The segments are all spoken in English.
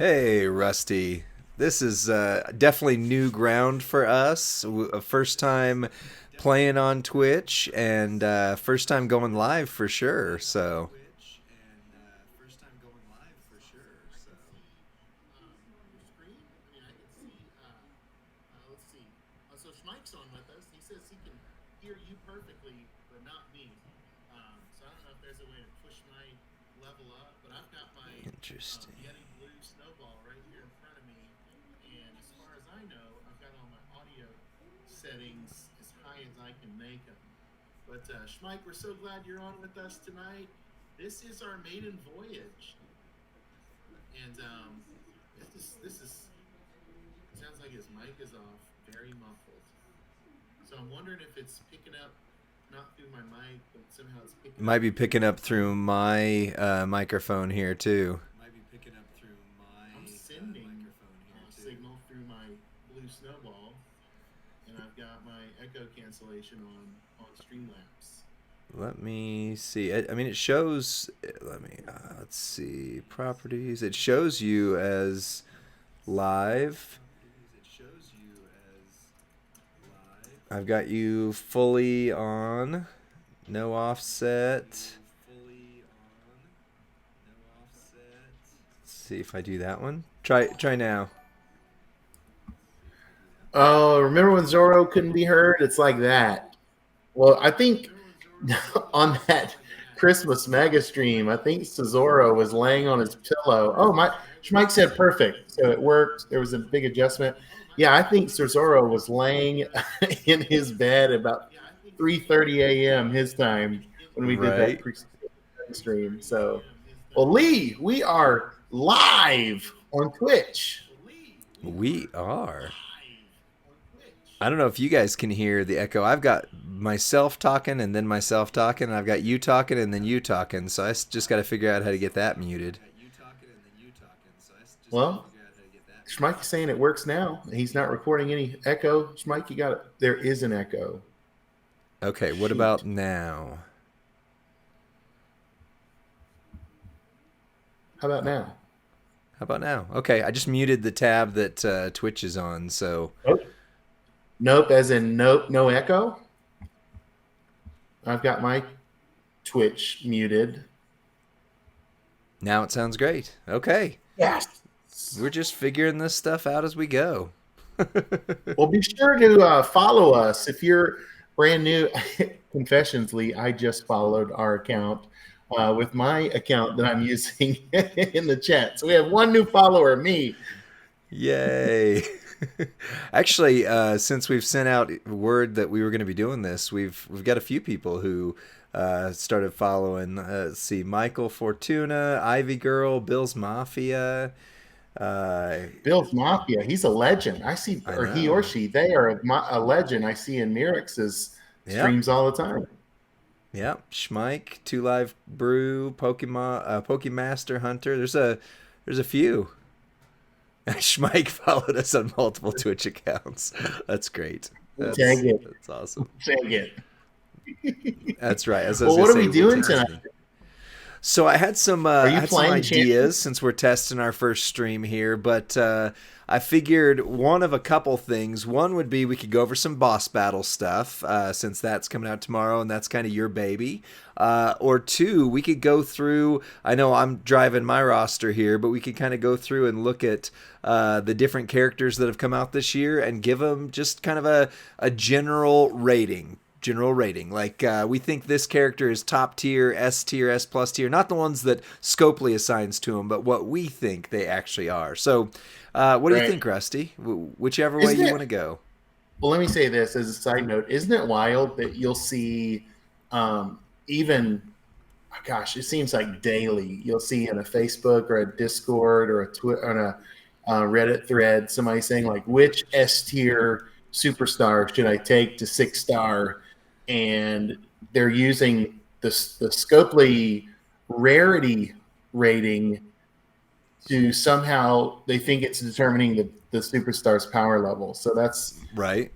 Hey, Rusty. This is definitely new ground for us. First time playing on Twitch and first time going live for sure. So, Screen. I mean, I can see. Let's see. So Schmike's on with us. He says he can hear you perfectly, but not me. So I don't know if there's a way to push my level up, but I've got my interesting. Yeti Blue Snowball right here in front of me, and as far as I know, I've got all my audio settings as high as I can make them. But Schmike, we're so glad you're on with us tonight. This is our maiden voyage, and this is sounds like his mic is off, very muffled. So I'm wondering if it's picking up not through my mic, but somehow it's picking Might up. be picking up through my microphone here too. I'm sending a signal through my blue snowball, and I've got my echo cancellation on Streamlabs. Let me see. I mean, it shows. Let's see. Properties. It shows you as live. I've got you fully on. No offset. Let's see if I do that one. Try now. Oh, remember when Zorro couldn't be heard? It's like that. Well, I think on that Christmas mega stream, I think Cesaro was laying on his pillow. Oh, my Schmike said perfect. So it worked. There was a big adjustment. Yeah, I think Cesaro was laying in his bed about 3:30 a.m. his time when we did that Right. stream. So, well, Lee, we are live on Twitch. We are. I don't know if you guys can hear the echo. I've got myself talking and then myself talking, and I've got you talking and then you talking. So I just got to figure out how to get that muted. Well, Schmike is saying it works now. He's not recording any echo. Schmike, you got it. There is an echo. Okay, what Shoot. about now? How about now? How about now? Okay, I just muted the tab that Twitch is on. So Nope. Nope, as in nope, no echo. I've got my Twitch muted. now it sounds great. Okay, Yes. we're just figuring this stuff out as we go. Well, be sure to follow us if you're brand new. Confessions, Lee, I just followed our account with my account that I'm using in the chat. So we have one new follower, me. Yay. Actually, since we've sent out word that we were going to be doing this, we've got a few people who started following. Let's see, Michael Fortuna, Ivy Girl, Bill's Mafia. Bill's Mafia. He's a legend. I see, I or he or know. she, they are a legend. I see in Mirex's Yep. streams all the time. Yep. Schmike, Two Live Brew, Pokemon, Pokemaster Hunter. There's a few. Schmike followed us on multiple Twitch accounts. That's great. Tag it. That's awesome. Tag it. That's right. As I was Well, gonna what are say, we we're doing tonight? testing. So I had some Are you playing ideas Champions? since we're testing our first stream here, but I figured one of a couple things. One would be we could go over some boss battle stuff since that's coming out tomorrow and that's kind of your baby. Or two, we could go through. I know I'm driving my roster here, but we could kind of go through and look at the different characters that have come out this year and give them just kind of a general rating. Like we think this character is top tier, S plus tier, not the ones that Scopely assigns to them, but what we think they actually are. So, what do you Right. think, Rusty? Whichever way Isn't you it? want to go. Well, let me say this as a side note. Isn't it wild that you'll see even, gosh, it seems like daily, you'll see in a Facebook or a Discord or a Twitter on a Reddit thread somebody saying like, which S tier superstar should I take to 6-star? And they're using the Scopely rarity rating to somehow they think it's determining the superstar's power level. So Right?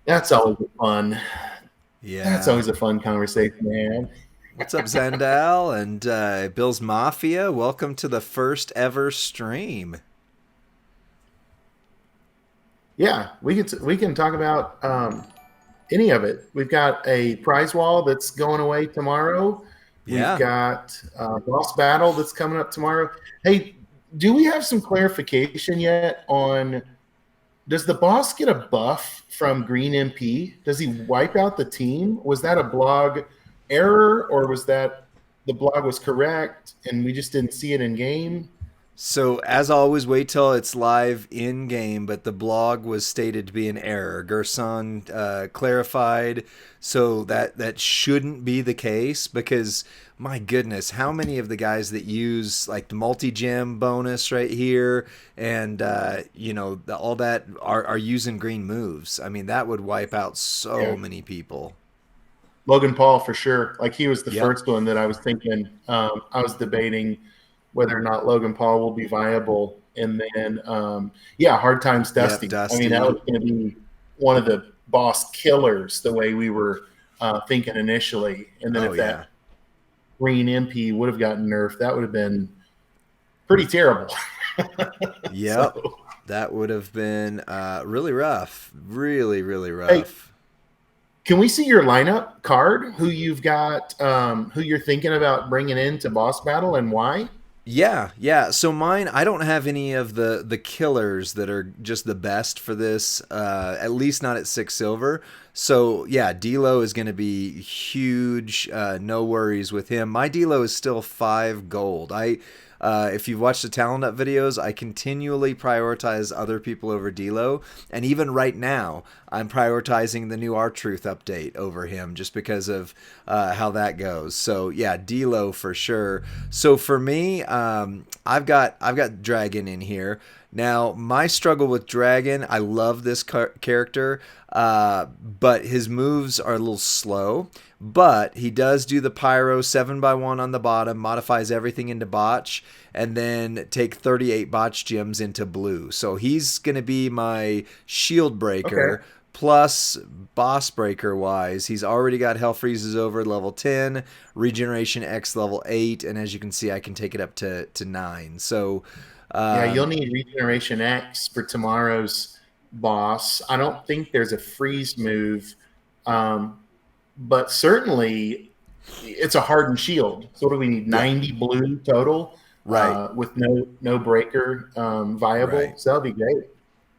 that's always fun. That's Yeah. always a fun conversation, man. What's up, Zandal and Bill's Mafia? Welcome to the first ever stream. Yeah, we can talk about any of it. We've got a prize wall that's going away tomorrow. We've Yeah. got boss battle that's coming up tomorrow. Hey, do we have some clarification yet on? Does the boss get a buff from Green MP? Does he wipe out the team? Was that a blog error, or was that the blog was correct and we just didn't see it in game? So as always, wait till it's live in game. But the blog was stated to be an error. Gerson clarified, so that shouldn't be the case because my goodness, how many of the guys that use like the multi gem bonus right here and all that are using green moves? I mean, that would wipe out Yeah. so many people. Logan Paul for sure. Like he was the Yep. first one that I was thinking. I was debating whether or not Logan Paul will be viable, and then yeah, hard times Yep. Dusty. I mean, that Dusty. was going to be one of the boss killers the way we were thinking initially. And then Oh if yeah. that Green MP would have gotten nerfed, that would have been pretty terrible. Yep. So, That would have been really rough. Really, really hey, rough. can we see your lineup card? Who you've got? Who you're thinking about bringing into boss battle and why? Yeah, yeah. So mine, I don't have any of the killers that are just the best for this. At least not at 6 silver. So yeah, D'Lo is going to be huge. No worries with him. My D'Lo is still 5 gold. If you've watched the talent up videos, I continually prioritize other people over D'Lo, and even right now, I'm prioritizing the new R-Truth update over him just because of how that goes. So yeah, D'Lo for sure. So for me, I've got Dragon in here. Now, my struggle with Dragon, I love this character, but his moves are a little slow. But he does do the Pyro 7x1 on the bottom, modifies everything into botch, and then take 38 botch gems into blue. So he's going to be my shield Okay. breaker. Plus, boss breaker wise, he's already got Hell Freezes over level 10, Regeneration X level 8, and as you can see, I can take it up to 9. So, Yeah, you'll um, need Regeneration X for tomorrow's boss. I don't think there's a freeze move, um, but certainly it's a hardened shield. So what do we need? yeah, 90 blue total right. with no breaker viable. Right. So that'll be great.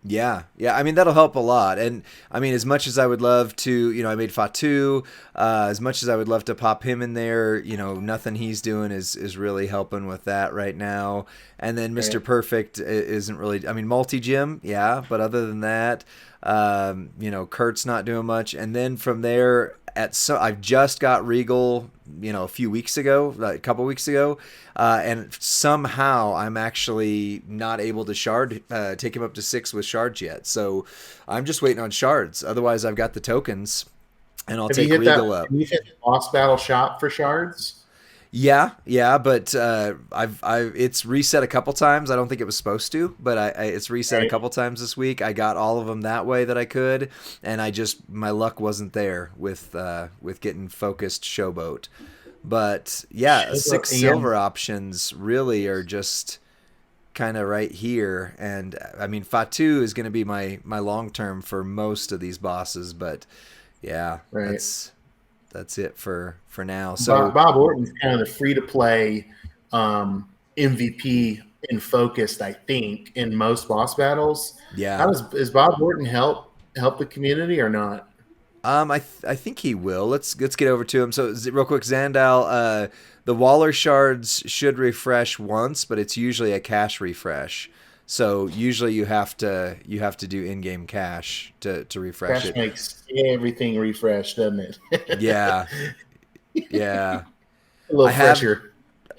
Yeah, yeah. I mean, that'll help a lot. And I mean, as much as I would love to, I made Fatu. As much as I would love to pop him in there, nothing he's doing is really helping with that right now. And then Mr. Right. Perfect isn't really. I mean, multi gym, yeah. But other than that, Kurt's not doing much. And then from there, I've just got Regal, a few weeks ago, like a couple weeks ago, and somehow I'm actually not able to take him up to 6 with shards yet. So I'm just waiting on shards. Otherwise, I've got the tokens, and I'll Have you take hit that? Regal up. Have you hit the boss battle shop for shards? Yeah, yeah, but I've it's reset a couple times. I don't think it was supposed to, but it's reset a Right. couple times this week. I got all of them that way that I could, and my luck wasn't there with getting focused showboat. But yeah, six And silver options really are just kind of right here, and I mean Fatu is going to be my long term for most of these bosses, but yeah, right. that's it for now. So Bob Orton's kind of the free to play MVP in focused, I think, in most boss battles. yeah. How does Bob Orton help the community or not? I think he will. Let's get over to him. So real quick, Zandal, the Waller shards should refresh once, but it's usually a cash refresh. So usually you have to do in-game cash to refresh Cash it. makes everything refresh, doesn't it? Yeah, yeah. A little I have fresher.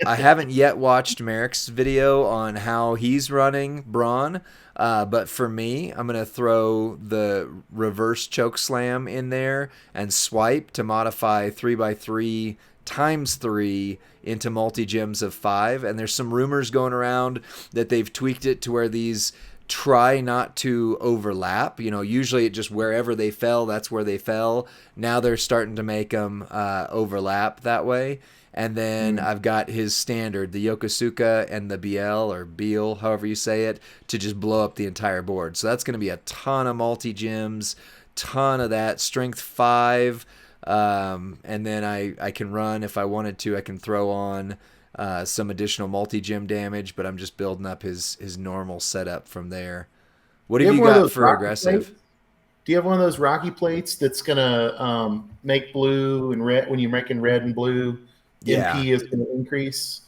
I haven't yet watched Merrick's video on how he's running Braun, but for me, I'm gonna throw the reverse choke slam in there and swipe to modify 3x3 times 3 into multi gems of 5. And there's some rumors going around that they've tweaked it to where these try not to overlap. Usually it just wherever they fell, that's where they fell. Now they're starting to make them overlap that way. And then I've got his standard, the Yokosuka and the BL or Beal, however you say it, to just blow up the entire board. So that's going to be a ton of multi-gems, ton of that. Strength 5. And then I can run, if I wanted to, I can throw on some additional multi-gem damage, but I'm just building up his normal setup from there. What have you got for aggressive? Plates? Do you have one of those Rocky plates that's going to make blue and red when you're making red and blue? Yeah. MP is going to increase.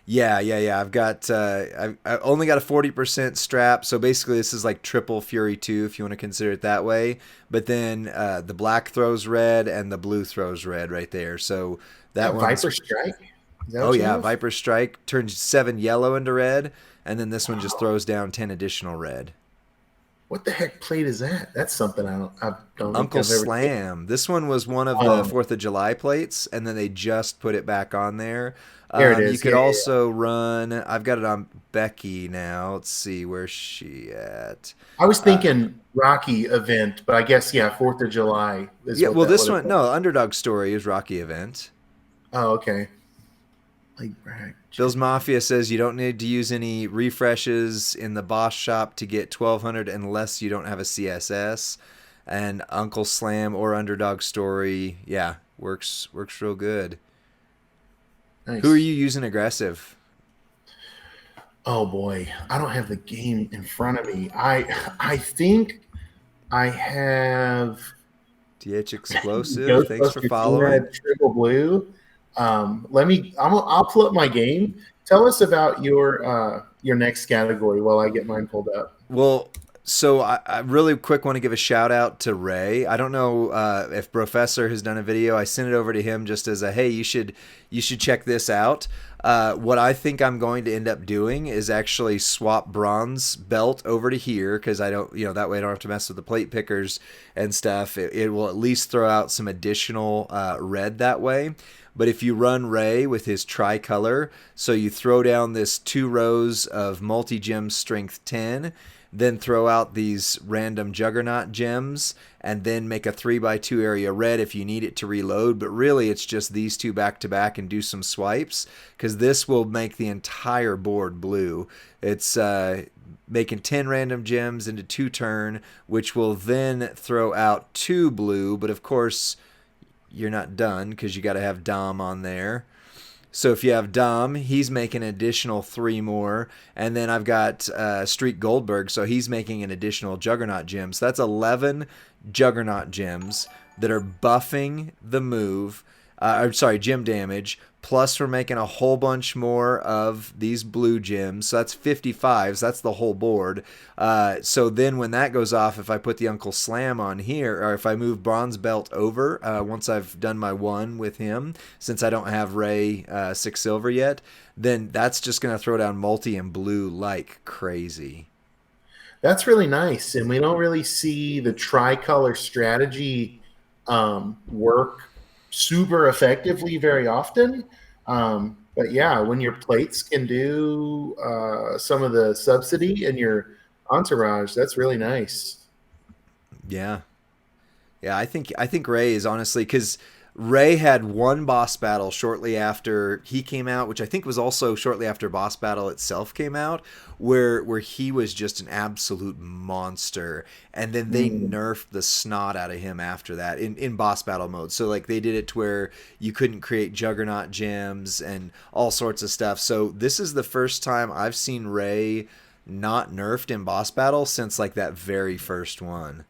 Yeah. I've got I only got a 40% strap, so basically this is like triple Fury 2 if you want to consider it that way. But then the black throws red and the blue throws red right there. So that one Viper Strike. Oh yeah, Viper Strike turns 7 yellow into red, and then this one just throws down 10 additional red. What the heck plate is that? That's something I don't Uncle Slam. This one was one of the 4th of July plates, and then they just put it back on there. There it is. You could also run. I've got it on Becky now. Let's see, where's she at? I was thinking Rocky event, but I guess 4th of July. Well, this one, no, Underdog Story is Rocky event. Oh, okay. Bill's Mafia says you don't need to use any refreshes in the boss shop to get 1200 unless you don't have a CSS. And Uncle Slam or Underdog Story, works real good. Nice. Who are you using aggressive? Oh boy, I don't have the game in front of me. I think I have DH Explosive. Thanks for following. Triple Blue. I'll pull up my game. Tell us about your next category while I get mine pulled up. Well, so I really quick want to give a shout out to Ray. I don't know if Professor has done a video. I sent it over to him just as a, hey, you should check this out. What I think I'm going to end up doing is actually swap bronze belt over to here because I don't, that way I don't have to mess with the plate pickers and stuff. It will at least throw out some additional red that way. But if you run Ray with his tricolor, so you throw down this 2 rows of multi-gem strength 10, then throw out these random juggernaut gems, and then make a 3x2 area red if you need it to reload. But really, it's just these 2 back to back and do some swipes, because this will make the entire board blue. It's making 10 random gems into 2 turn, which will then throw out 2 blue, but of course you're not done because you got to have Dom on there. So if you have Dom, he's making an additional 3 more. And then I've got Street Goldberg, so he's making an additional Juggernaut gem. So that's 11 Juggernaut gems that are buffing the move. Gem damage. Plus we're making a whole bunch more of these blue gems. So that's 55. So that's the whole board. So then when that goes off, if I put the Uncle Slam on here, or if I move Bronze Belt over, once I've done my 1 with him, since I don't have Ray 6 silver yet, then that's just going to throw down multi and blue like crazy. That's really nice. And we don't really see the tricolor strategy work super effectively very often. But yeah, when your plates can do some of the subsidy in your entourage, that's really nice. Yeah. I think Ray is honestly, because Ray had 1 boss battle shortly after he came out, which I think was also shortly after boss battle itself came out, where he was just an absolute monster, and then they nerfed the snot out of him after that in boss battle mode. So like they did it to where you couldn't create Juggernaut gems and all sorts of stuff. So this is the first time I've seen Ray not nerfed in boss battle since like that very first one.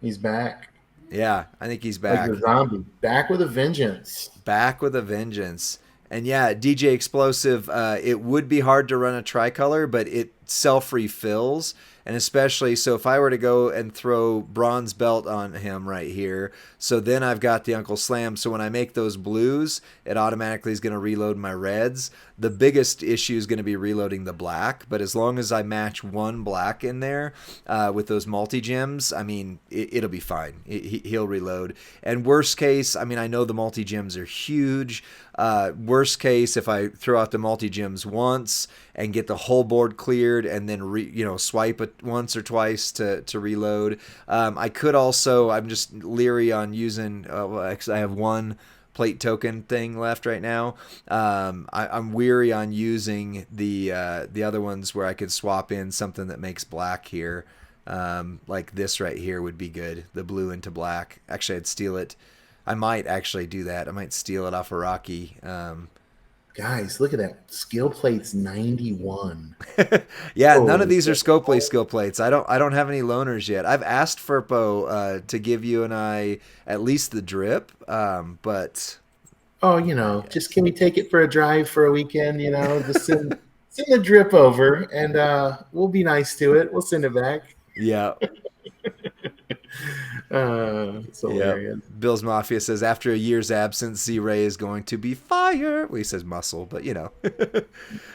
He's back. Yeah, I think he's back. Like a zombie. Back with a vengeance. Back with a vengeance. And yeah, DJ Explosive, it would be hard to run a tricolor, but it self-refills. And especially, so if I were to go and throw Bronze Belt on him right here, so then I've got the Uncle Slam. So when I make those blues, it automatically is going to reload my reds. The biggest issue is going to be reloading the black. But as long as I match 1 black in there with those multi-gems, I mean, it'll be fine. He'll reload. And worst case, I mean, I know the multi-gems are huge. Worst case, if I throw out the multi-gems once and get the whole board cleared and then swipe it once or twice to reload. I could also, I'm just leery on using, well, actually I have one plate token thing left right now. I'm weary on using the other ones where I could swap in something that makes black here. Like this right here would be good. The blue into black. Actually, I'd steal it. I might actually do that. I might steal it off of Rocky. Guys, look at that. Skill plates 91. Yeah, none of Holy these are shit. Scopely skill plates. I don't have any loaners yet. I've asked Furpo to give you and I at least the drip, but Oh, just can we take it for a drive for a weekend? Just send the drip over, and we'll be nice to it. We'll send it back. yeah. It's hilarious. Bill's Mafia says after a year's absence, Z-Ray is going to be fire. Well, he says muscle, but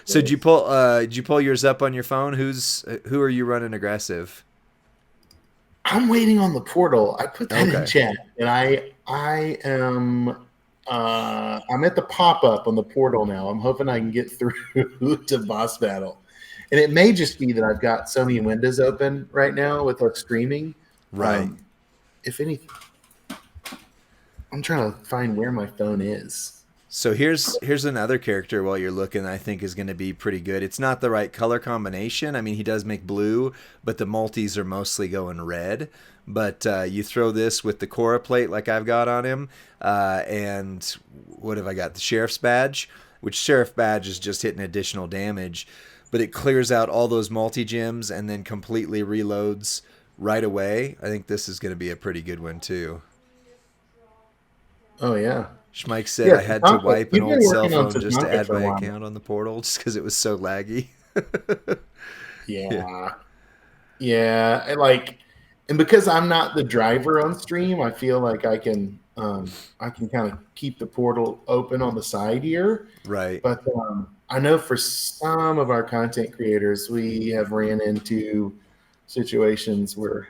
So did you pull yours up on your phone? Who are you running aggressive? I'm waiting on the portal. I put that in chat, and I am. I'm at the pop-up on the portal now. I'm hoping I can get through to boss battle. And it may just be that I've got so many windows open right now with our streaming. Right. If anything, I'm trying to find where my phone is. So here's another character while you're looking I think is going to be pretty good. It's not the right color combination. I mean, he does make blue, but the multis are mostly going red. But you throw this with the Cora plate like I've got on him, and what have I got? The Sheriff's Badge, which Sheriff Badge is just hitting additional damage, but it clears out all those multi-gems and then completely reloads right away. I think this is going to be a pretty good one too. Oh, yeah. Schmike said I had to wipe an old cell phone just to add my account on the portal just because it was so laggy. Yeah. And because I'm not the driver on stream, I feel like I can kind of keep the portal open on the side here. Right. But I know for some of our content creators, we have ran into situations where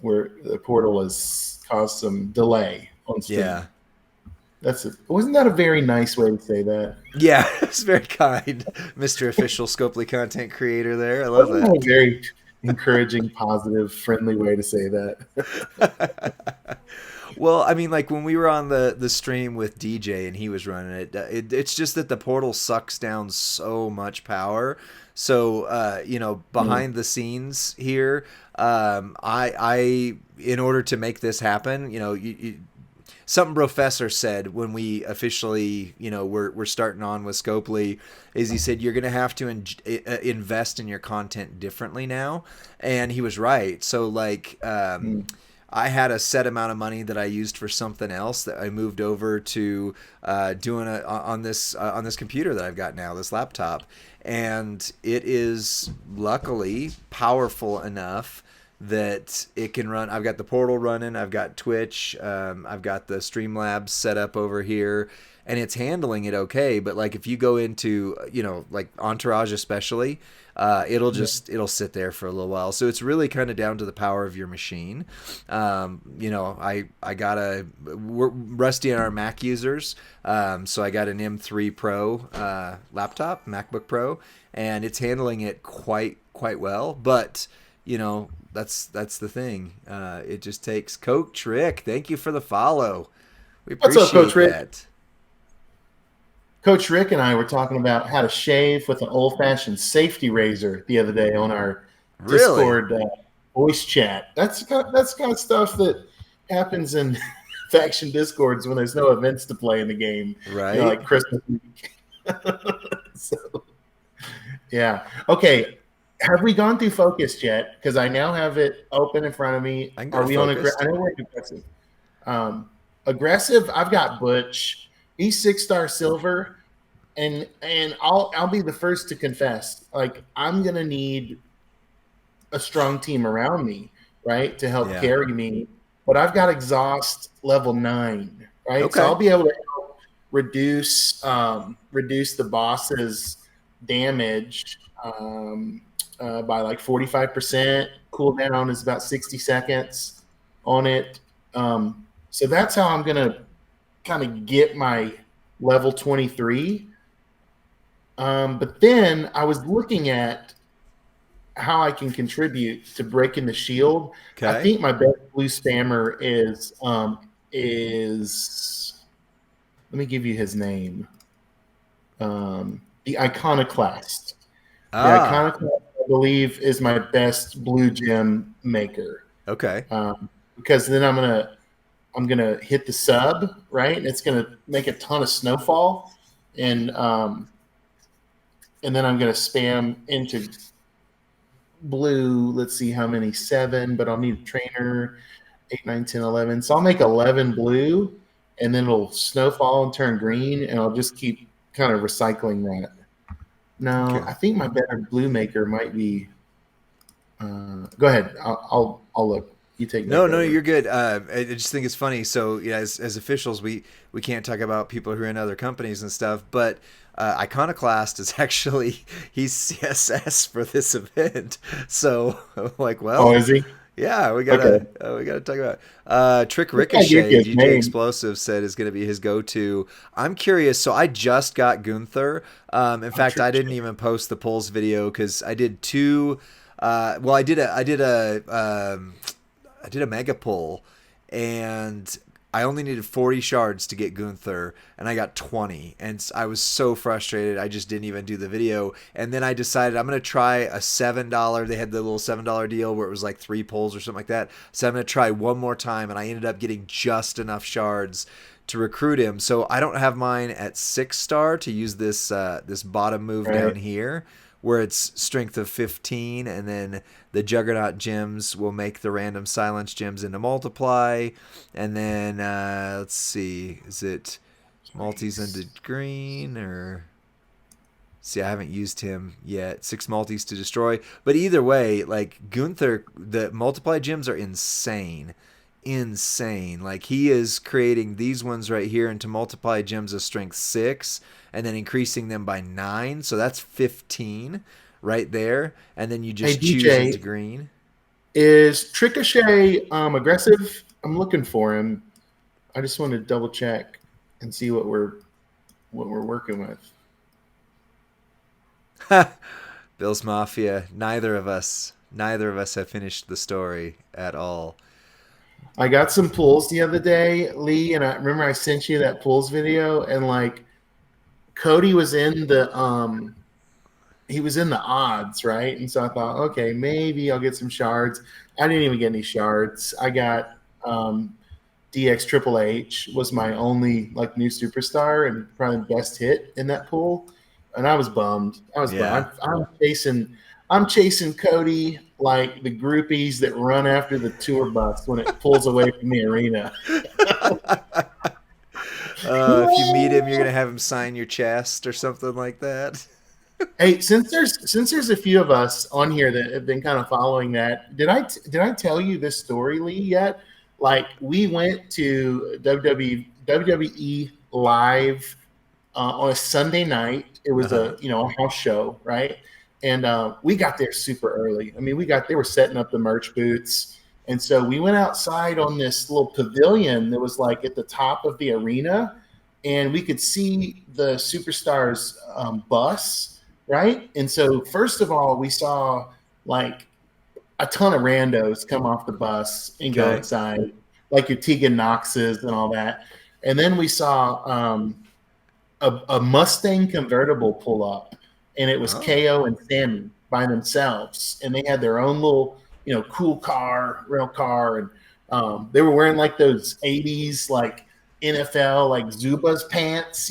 the portal has caused some delay on stream. Yeah. Wasn't that a very nice way to say that? Yeah, it's very kind, Mr. Official Scopely content creator there. I love that. A very encouraging, positive, friendly way to say that. Well, I mean, like when we were on the stream with DJ and he was running it's just that the portal sucks down so much power. So, behind the scenes here, I in order to make this happen, something Professor said when we officially, we're starting on with Scopely, is he said you're going to have to invest in your content differently now, and he was right. So I had a set amount of money that I used for something else that I moved over to doing on this computer that I've got now, this laptop, and it is luckily powerful enough that it can run. I've got the portal running, I've got Twitch, I've got the Streamlabs set up over here, and it's handling it okay. But like if you go into like Entourage especially, it'll sit there for a little while. So it's really kind of down to the power of your machine. We're rusty on our Mac users, so I got an M3 Pro laptop, MacBook Pro, and it's handling it quite well. But that's the thing. It just takes Coach Rick. Thank you for the follow. We appreciate What's up, Coach Rick? that. Coach Rick and I were talking about how to shave with an old-fashioned safety razor the other day on our Discord voice chat. That's kind of stuff that happens in faction Discords when there's no events to play in the game, right? Like Christmas week. So, yeah. Okay. Have we gone through focus yet? Because I now have it open in front of me. Are we on aggressive? I know we're aggressive. Aggressive. I've got Butch. He's 6-star silver, and I'll be the first to confess. Like I'm gonna need a strong team around me, right, to help carry me. But I've got exhaust level 9, right? Okay. So I'll be able to help reduce the boss's damage. By like 45%. Cooldown is about 60 seconds on it. So that's how I'm going to kind of get my level 23. But then I was looking at how I can contribute to breaking the shield. I Okay. think my best blue spammer is let me give you his name. The Iconoclast. The Ah, Iconoclast, I believe, is my best blue gem maker. okay. Because then I'm gonna hit the sub, right? And it's gonna make a ton of snowfall, and then I'm gonna spam into blue. Let's see how many, 7, but I'll need a trainer, 8, 9, 10, 11. So I'll make 11 blue, and then it'll snowfall and turn green, and I'll just keep kind of recycling that. No, Okay. I think my better blue maker might be. Go ahead. I'll look. You take No, back no, over. you're good. I just think it's funny. So, yeah, as officials, we can't talk about people who are in other companies and stuff. But Iconoclast is actually he's CSS for this event. So, like, Oh, well, is he? yeah, Okay. we gotta talk about Trick This guy gave Ricochet. you his DJ name. Explosive said is gonna be his go-to. I'm curious. So I just got Gunther. In Oh, fact, I Trick didn't even post the polls video because I did two. Well, I did a mega pull, and I only needed 40 shards to get Gunther, and I got 20. And I was so frustrated, I just didn't even do the video. And then I decided I'm going to try a $7. They had the little $7 deal where it was like 3 pulls or something like that. So I'm going to try one more time, and I ended up getting just enough shards to recruit him. So I don't have mine at 6-star to use this bottom move down Right. here where it's strength of 15, and then the Juggernaut gems will make the random silence gems into multiply, and then let's see, is it multis into Nice. green or? See, I haven't used him yet. 6 multis to destroy, but either way, like Gunther, the multiply gems are insane. Insane. Like he is creating these ones right here into multiply gems of strength 6 and then increasing them by 9. So that's 15 right there. And then you Hey just choose into DJ, green. is Ricochet aggressive? I'm looking for him. I just want to double check and see what we're working with. Bill's Mafia. Neither of us have finished the story at all. I got some pulls the other day, Lee, and I remember I sent you that pulls video, and like Cody was in the he was in the odds, right? And so I thought, okay, maybe I'll get some shards. I didn't even get any shards. I got DX Triple H was my only like new superstar and probably best hit in that pool, and I was bummed. I was Yeah. bummed. I'm chasing Cody like the groupies that run after the tour bus when it pulls away from the arena. If you meet him, you're gonna have him sign your chest or something like that. Hey, since there's a few of us on here that have been kind of following that, did I tell you this story, Lee, yet? Like we went to WWE live on a Sunday night. It was Uh-huh. a house show, right? And we got there super early. I mean, they were setting up the merch booths, and so we went outside on this little pavilion that was like at the top of the arena, and we could see the superstars bus, right? And so first of all, we saw like a ton of randos come off the bus and go Okay. inside, like your Tegan Knoxes and all that. And then we saw a Mustang convertible pull up, and it was Oh. KO and Sammy by themselves, and they had their own little, cool car, real car, and they were wearing like those '80s like NFL like Zubaz pants,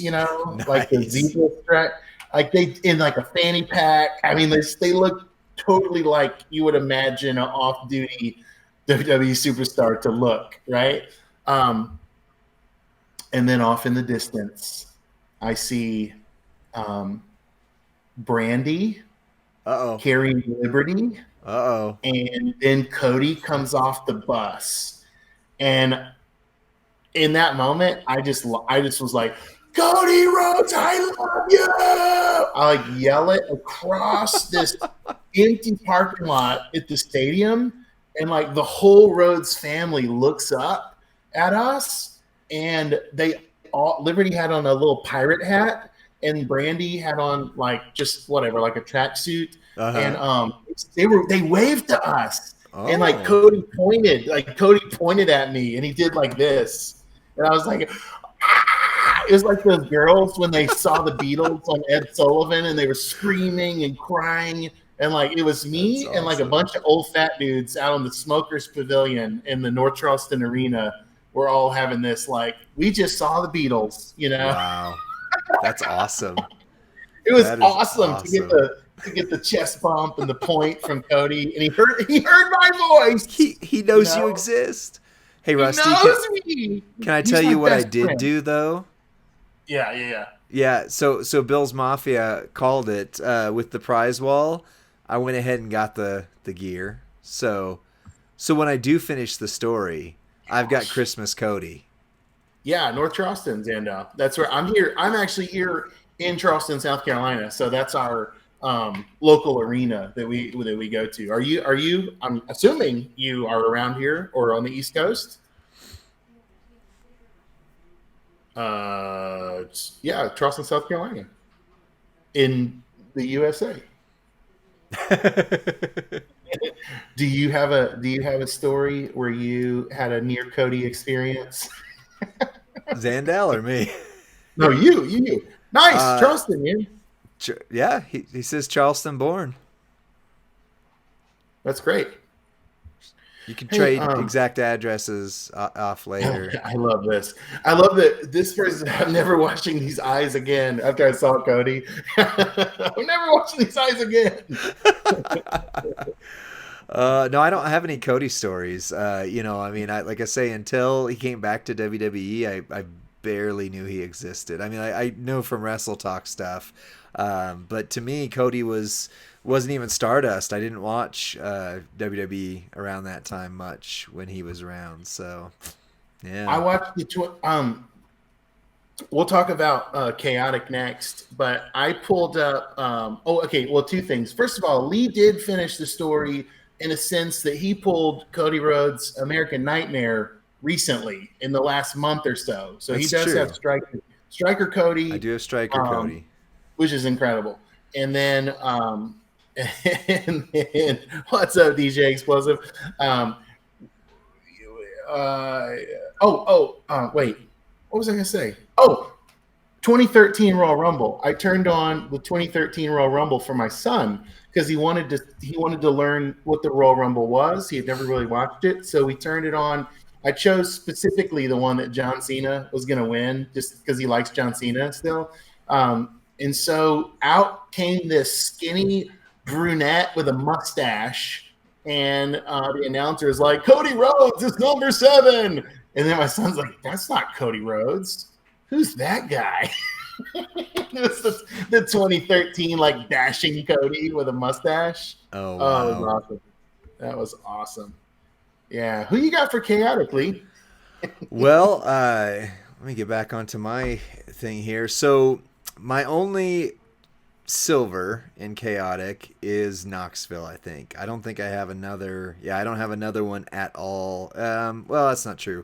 like the Nice. zebra strap, like they in like a fanny pack. I mean, they look totally like you would imagine an off-duty WWE superstar to look, right? Um, and then off in the distance, I see um, Brandy Uh-oh. carrying Liberty, Uh-oh. and then Cody comes off the bus. And in that moment, I just was like, Cody Rhodes, I love you. I like yell it across this empty parking lot at the stadium, and like the whole Rhodes family looks up at us, and they all Liberty had on a little pirate hat, and Brandy had on like just whatever, like a tracksuit, and Uh-huh. they waved to us, and like Oh, Cody pointed at me, and he did like this, and I was like, ah! It was like those girls when they saw the Beatles on Ed Sullivan, and they were screaming and crying. And like it was that's me and like a awesome. bunch of old fat dudes out on the Smokers Pavilion in the North Charleston Arena. We're all having this like we just saw the Beatles, you know. Wow. That's awesome. It was That is awesome awesome. to get the chest bump and the point from Cody, and he heard my voice. He You knows you know, exist. Hey he Rusty, knows me. can I tell He's my you what I best did friend. do though? Yeah. Yeah, so Bill's Mafia called it with the prize wall. I went ahead and got the gear. So when I do finish the story, I've got Gosh. Christmas Cody. Yeah, North Charleston's, and that's where I'm here. I'm actually here in Charleston, South Carolina. So that's our local arena that we go to. Are you? I'm assuming you are around here or on the East Coast. Yeah, Charleston, South Carolina, in the USA. Do you have a story where you had a near Cody experience? Zandal or me? No, you. Nice, Uh, Charleston, man. yeah, he says Charleston born. That's great. You can Hey, trade exact addresses off later. I love this. I love that this person. I'm never watching these eyes again after I saw Cody. I'm never watching these eyes again. No, I don't have any Cody stories. I mean, like I say, until he came back to WWE, I barely knew he existed. I mean, I know from Wrestle Talk stuff, but to me, Cody wasn't even Stardust. I didn't watch WWE around that time much when he was around. So I yeah, watched we'll talk about chaotic next, but I pulled up. Okay. Well, two things. First of all, Lee did finish the story in a sense that he pulled Cody Rhodes' American Nightmare recently in the last month or so. So he that's does have true. Striker I Cody, do have Striker um, Cody. which is incredible. And then, and then what's up, DJ Explosive? Um, uh, wait, what was I going to say? Oh, 2013 Royal Rumble. I turned on the 2013 Royal Rumble for my son because he wanted to learn what the Royal Rumble was. He had never really watched it, so we turned it on. I chose specifically the one that John Cena was going to win, just because he likes John Cena still. And so out came this skinny brunette with a mustache, and the announcer is like, "Cody Rhodes is number 7." And then my son's like, "That's not Cody Rhodes. Who's that guy?" It was the 2013 like dashing Cody with a mustache. Oh Oh, it was wow. awesome. That was awesome. Yeah. Who you got for chaotically? Well, let me get back onto my thing here. So my only silver in chaotic is Knoxville. I think. I don't think I have another. Yeah, I don't have another one at all. Well, that's not true.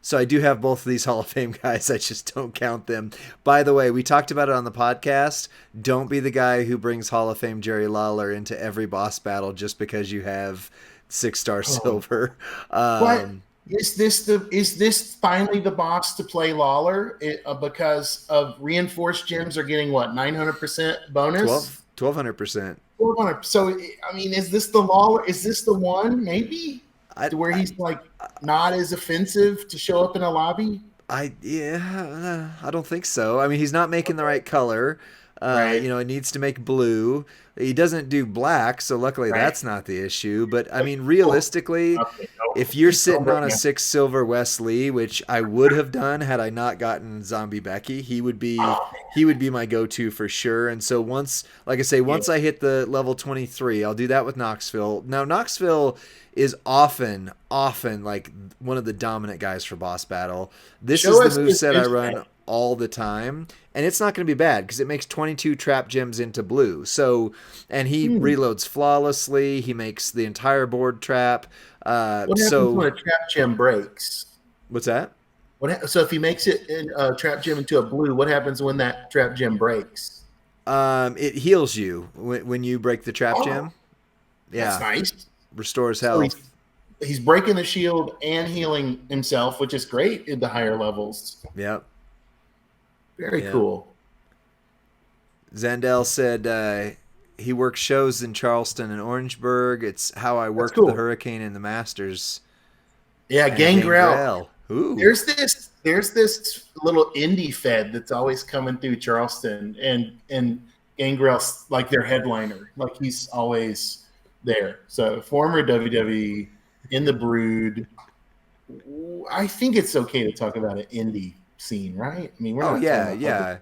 So I do have both of these Hall of Fame guys. I just don't count them. By the way, we talked about it on the podcast. Don't be the guy who brings Hall of Fame Jerry Lawler into every boss battle just because you have 6-star Oh, silver. what Um, is this finally the boss to play Lawler because of reinforced gems are getting what 900% bonus? 1200%. 400. So I mean, is this the Lawler? Is this the one maybe I, to where I he's like not as offensive to show up in a lobby? yeah, I don't think so. I mean, he's not making the right color. Right, It needs to make blue. He doesn't do black, so luckily right. that's not the issue. But I mean, Oh, realistically, okay, if you're no, don't sitting on bring a me. 6 silver Wesley, which I would have done had I not gotten Zombie Becky, Oh, he would be my go-to for sure. And so once, like I say, yeah. once I hit the level 23, I'll do that with Knoxville. Now Knoxville is often like one of the dominant guys for boss battle. This is Show the us move his set I douchebag. run all the time, and it's not going to be bad because it makes 22 trap gems into blue. So, and he Hmm. reloads flawlessly. He makes the entire board trap. What happens when So a trap gem breaks? what's that? So if he makes it in a trap gem into a blue, what happens when that trap gem breaks? It heals you when you break the trap Oh, gem. that's Yeah, nice. restores So health. he's breaking the shield and healing himself, which is great in the higher levels. Yep. Very Yep. cool. Zandel said he works shows in Charleston and Orangeburg. It's how I That's worked the cool. Hurricane and the Masters Yeah, and Gangrel. Gangrel. Ooh. There's this little indie fed that's always coming through Charleston, and Gangrel's like their headliner. Like he's always there. So former WWE in the Brood. I think it's okay to talk about an indie scene, right? I mean, we're Oh not talking yeah, about like yeah.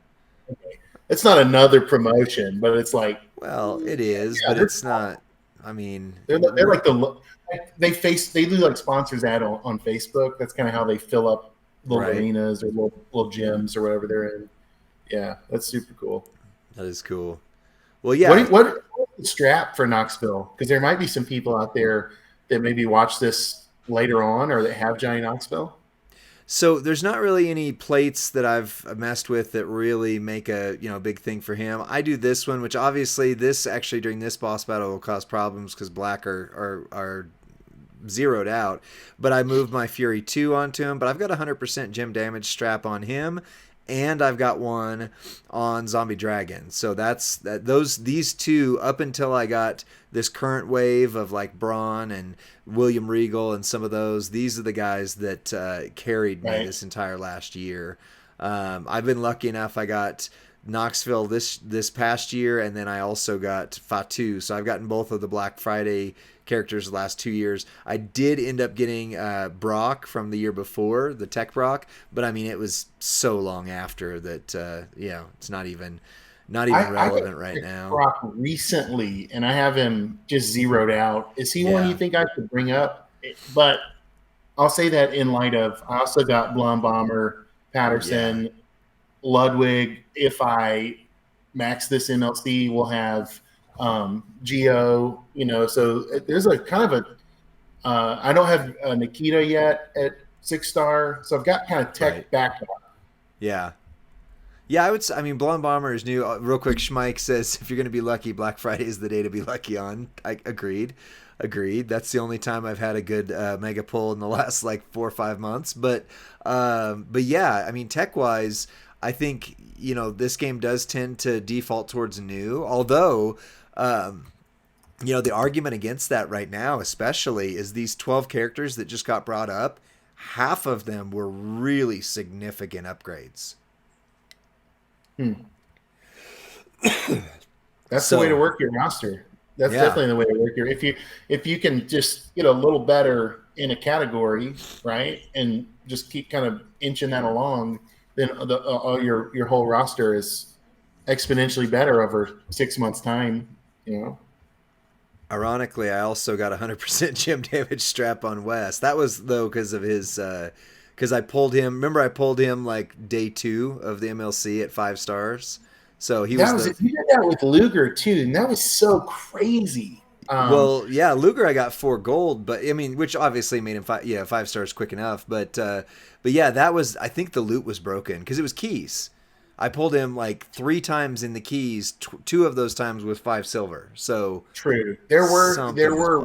it's not another promotion, but it's like Well, it is, yeah, but it's not. I mean, they're like they do like sponsors ad on Facebook. That's kind of how they fill up little right. arenas or little gyms or whatever they're in. Yeah, that's super cool. That is cool. Well, yeah. What's the strap for Knoxville? Because there might be some people out there that maybe watch this later on or that have Johnny Knoxville. So there's not really any plates that I've messed with that really make a big thing for him. I do this one, which obviously this actually during this boss battle will cause problems because black are zeroed out. But I moved my Fury 2 onto him. But I've got 100% gem damage strap on him, and I've got one on Zombie Dragon. So these two up until I got this current wave of like Braun and William Regal and some of those. These are the guys that carried me Right. this entire last year. I've been lucky enough. I got Knoxville this past year, and then I also got Fatu. So I've gotten both of the Black Friday characters the last 2 years. I did end up getting Brock from the year before, the Tech Brock, but I mean it was so long after that. It's not even I relevant right got now. Brock recently, and I have him just zeroed out. Is he one you Yeah, think I should bring up? But I'll say that in light of I also got Blonde Bomber, yeah, Patterson, Ludwig. If I max this MLC, we'll have Geo. So there's a kind of a. I don't have Nikita yet at 6-star, so I've got kind of right. tech backup. Yeah. Yeah, I mean, Blonde Bomber is new. Real quick, Schmike says if you're going to be lucky, Black Friday is the day to be lucky on. I agreed. Agreed. That's the only time I've had a good mega pull in the last like 4 or 5 months. But yeah, I mean, tech wise, I think this game does tend to default towards new. Although, the argument against that right now, especially, is these 12 characters that just got brought up. Half of them were really significant upgrades. Hmm. That's the way to So work your roster. That's yeah, definitely the way to work your. If you can just get a little better in a category, right, and just keep kind of inching that along, then your whole roster is exponentially better over 6 months' time. You know. ironically, I also got 100% gem damage strap on West. That was though because of his because I pulled him. Remember, I pulled him like day 2 of the MLC at 5 stars. So he That was was the it. You did that with Luger too, and that was so crazy. well, yeah. Luger, I got 4 gold, but I mean, which obviously made him 5 stars quick enough. But yeah, that was. I think the loot was broken because it was keys. I pulled him like 3 times in the keys. 2 of those times with 5 silver. So True. There were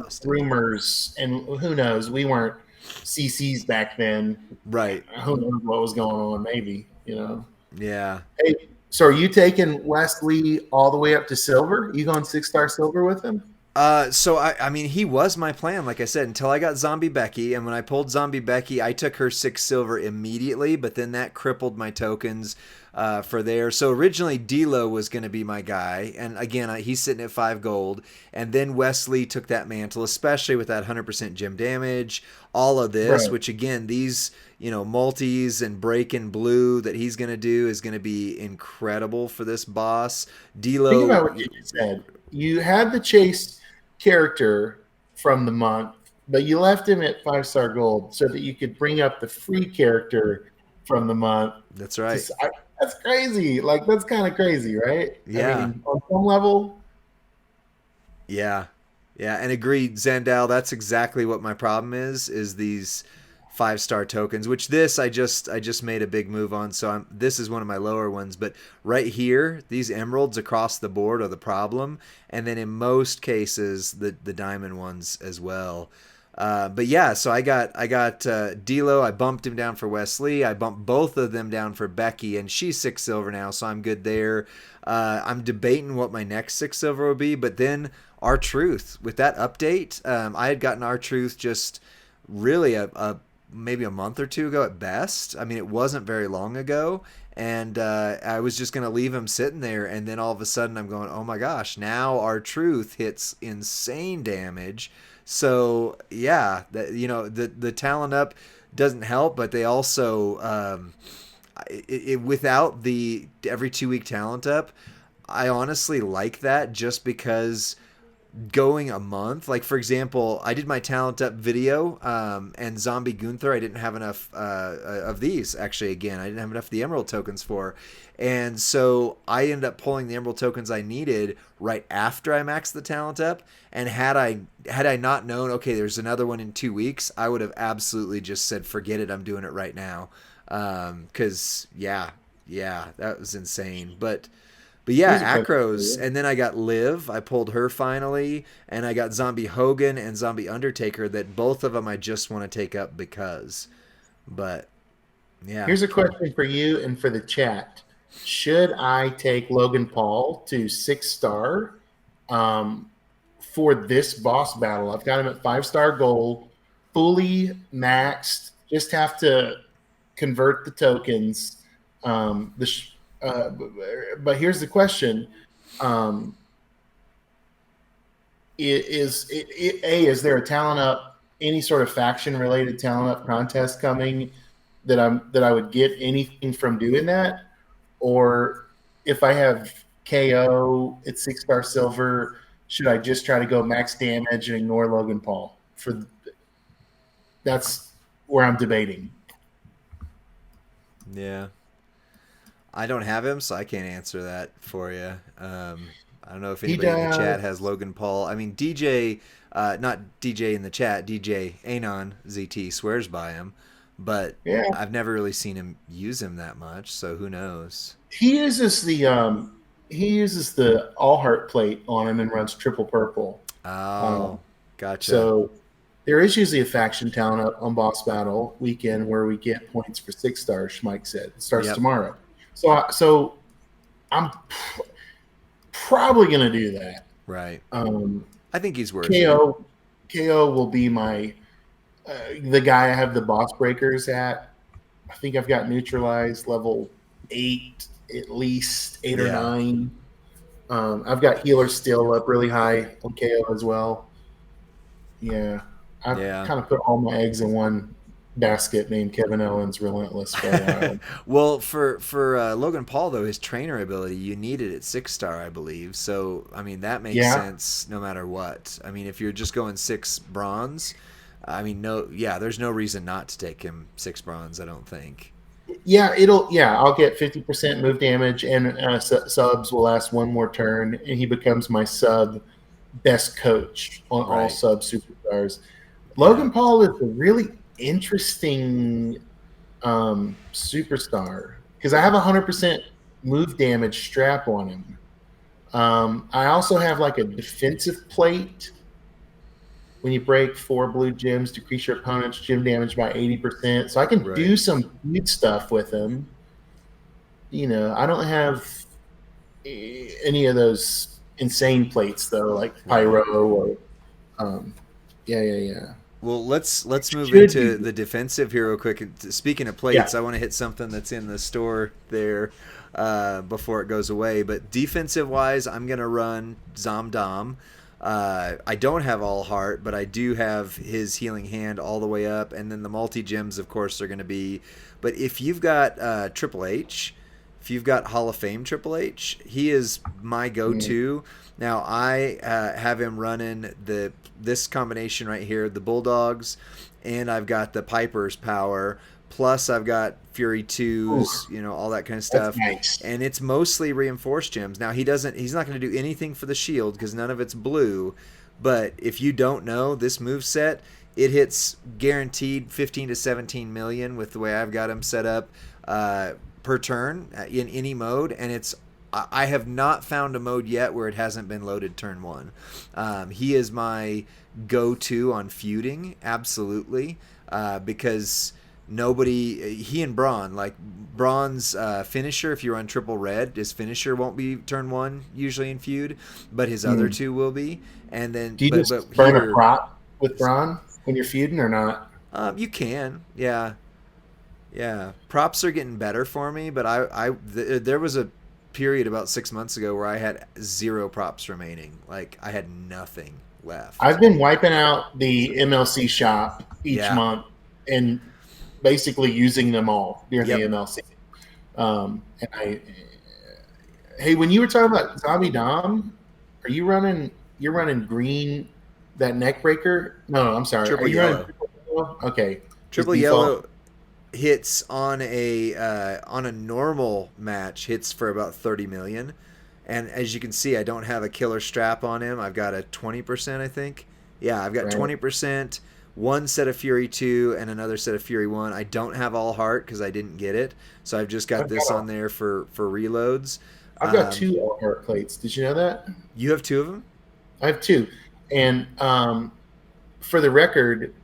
busted. rumors, and who knows? We weren't CCs back then. Right. Who knows what was going on? Maybe. Yeah. Hey, so are you taking Wesley all the way up to silver? You going 6-star silver with him? So I mean, he was my plan, like I said, until I got Zombie Becky, and when I pulled Zombie Becky, I took her 6 silver immediately, but then that crippled my tokens for there. So originally, D'Lo was going to be my guy, and again, he's sitting at 5 gold, and then Wesley took that mantle, especially with that 100% gem damage, all of this, Right. which again, these multis and break in blue that he's going to do is going to be incredible for this boss. Think about D'Lo, what you just said. You had the chase character from the month, but you left him at 5-star gold so that you could bring up the free character from the month. that's right. That's crazy. Like that's kind of crazy, right? I Yeah. mean, on some level, Yeah. Yeah, and agreed, Zandal. That's exactly what my problem is these 5-star tokens, which I just made a big move on, so this is one of my lower ones. But right here, these emeralds across the board are the problem, and then in most cases the diamond ones as well. But yeah, so I got D'Lo. I bumped him down for Wesley. I bumped both of them down for Becky, and she's 6 silver now, so I'm good there. I'm debating what my next 6 silver will be, but then R-Truth with that update, I had gotten R-Truth just really maybe a month or two ago at best. I mean, it wasn't very long ago, and I was just gonna leave him sitting there, and then all of a sudden I'm going, oh my gosh, now R-Truth hits insane damage. So yeah, the talent up doesn't help, but they also without the every 2 week talent up, I honestly like that just because going a month, like for example, I did my talent up video, and Zombie Gunther I didn't have enough of these. Actually, again, I didn't have enough of the emerald tokens for, and so I ended up pulling the emerald tokens I needed right after I maxed the talent up. And had I not known, okay, there's another one in 2 weeks, I would have absolutely just said, forget it, I'm doing it right now. Because yeah, that was insane. But yeah, Acros, and then I got Liv. I pulled her finally, and I got Zombie Hogan and Zombie Undertaker. That both of them I just want to take up because. But yeah, here's a question for you and for the chat: should I take Logan Paul to 6-star for this boss battle? I've got him at 5-star gold, fully maxed. Just have to convert the tokens. But here's the question: is there a talent up, any sort of faction related talent up contest coming that I would get anything from doing that? Or if I have KO at 6-star silver, should I just try to go max damage and ignore Logan Paul? That's where I'm debating. Yeah. I don't have him, so I can't answer that for you. I don't know if anybody in the chat has Logan Paul. I mean, DJ, not DJ in the chat, DJ Anon ZT swears by him, but yeah, I've never really seen him use him that much, so who knows? He uses the All Heart plate on him and runs triple purple. Oh, gotcha. So there is usually a faction talent up on Boss Battle weekend where we get points for 6 stars. Mike said it starts tomorrow. So I'm probably going to do that. Right. I think he's worth it. KO will be my the guy I have the boss breakers at. I think I've got neutralized level 8, at least 8 or 9. I've got healer still up really high on KO as well. Yeah. I've kind of put all my eggs in one basket named Kevin Owens Relentless for a while. Well, for Logan Paul, though, his trainer ability, you need it at 6-star, I believe. So, I mean, that makes sense no matter what. I mean, if you're just going 6 bronze, I mean, there's no reason not to take him 6 bronze, I don't think. Yeah, I'll get 50% move damage, and subs will last one more turn, and he becomes my sub best coach on all sub superstars. Logan Paul is a really interesting superstar because I have 100% move damage strap on him. I also have like a defensive plate. When you break 4 blue gems, decrease your opponent's gem damage by 80%. So I can do some good stuff with him. You know, I don't have any of those insane plates though, like Pyro or yeah. Well, let's move into the defensive here real quick. Speaking of plates, I want to hit something that's in the store there before it goes away. But defensive-wise, I'm going to run Zomdom. I don't have All Heart, but I do have his Healing Hand all the way up. And then the multi-gems, of course, are going to be... But if you've got Triple H, if you've got Hall of Fame Triple H, he is my go-to. Now, I have him running this combination right here, the Bulldogs, and I've got the Piper's Power, plus I've got Fury 2s, all that kind of stuff. Nice. And it's mostly reinforced gems. Now, he's not going to do anything for the shield because none of it's blue, But if you don't know this move set, it hits guaranteed 15 to 17 million with the way I've got him set up per turn in any mode, and I have not found a mode yet where it hasn't been loaded turn one. He is my go-to on feuding, absolutely, because he and Braun, like Braun's finisher, if you run triple red, his finisher won't be turn one usually in feud, but his other two will be. And then, do you just burn a prop with Braun when you're feuding or not? You can, yeah. Yeah, props are getting better for me, but there was a period about 6 months ago where I had 0 props remaining. Like I had nothing left. I've been wiping out the MLC shop each month and basically using them all during the MLC. Hey, when you were talking about Zombie Dom, you're running green, that neck breaker? No, I'm sorry. Triple yellow. Triple yellow? Okay. Triple yellow hits on a normal match hits for about 30 million, and as you can see, I don't have a killer strap on him. I've got a 20%, I think. Yeah, I've got 20%, one set of Fury 2 and another set of Fury 1. I don't have all heart because I didn't get it, so I've just got this on there for reloads. I've got 2 all heart plates. Did you know that? You have 2 of them? I have 2, and for the record,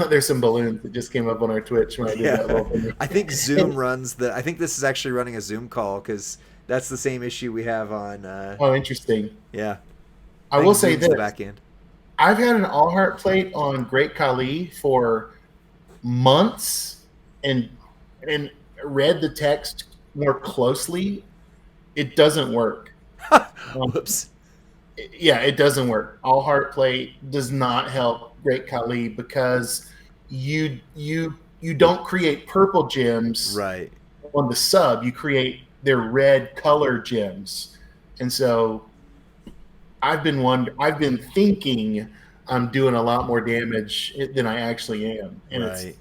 there's some balloons that just came up on our Twitch when I did that little thing. I think Zoom runs I think this is actually running a Zoom call because that's the same issue we have on. Oh, interesting. Yeah. I will say this. Back end. I've had an all heart plate on Great Khali for months and read the text more closely. It doesn't work. Whoops. Yeah, it doesn't work. All heart plate does not help Great Khali because you don't create purple gems right on the sub. You create their red color gems, and so I've been thinking I'm doing a lot more damage than I actually am, and it's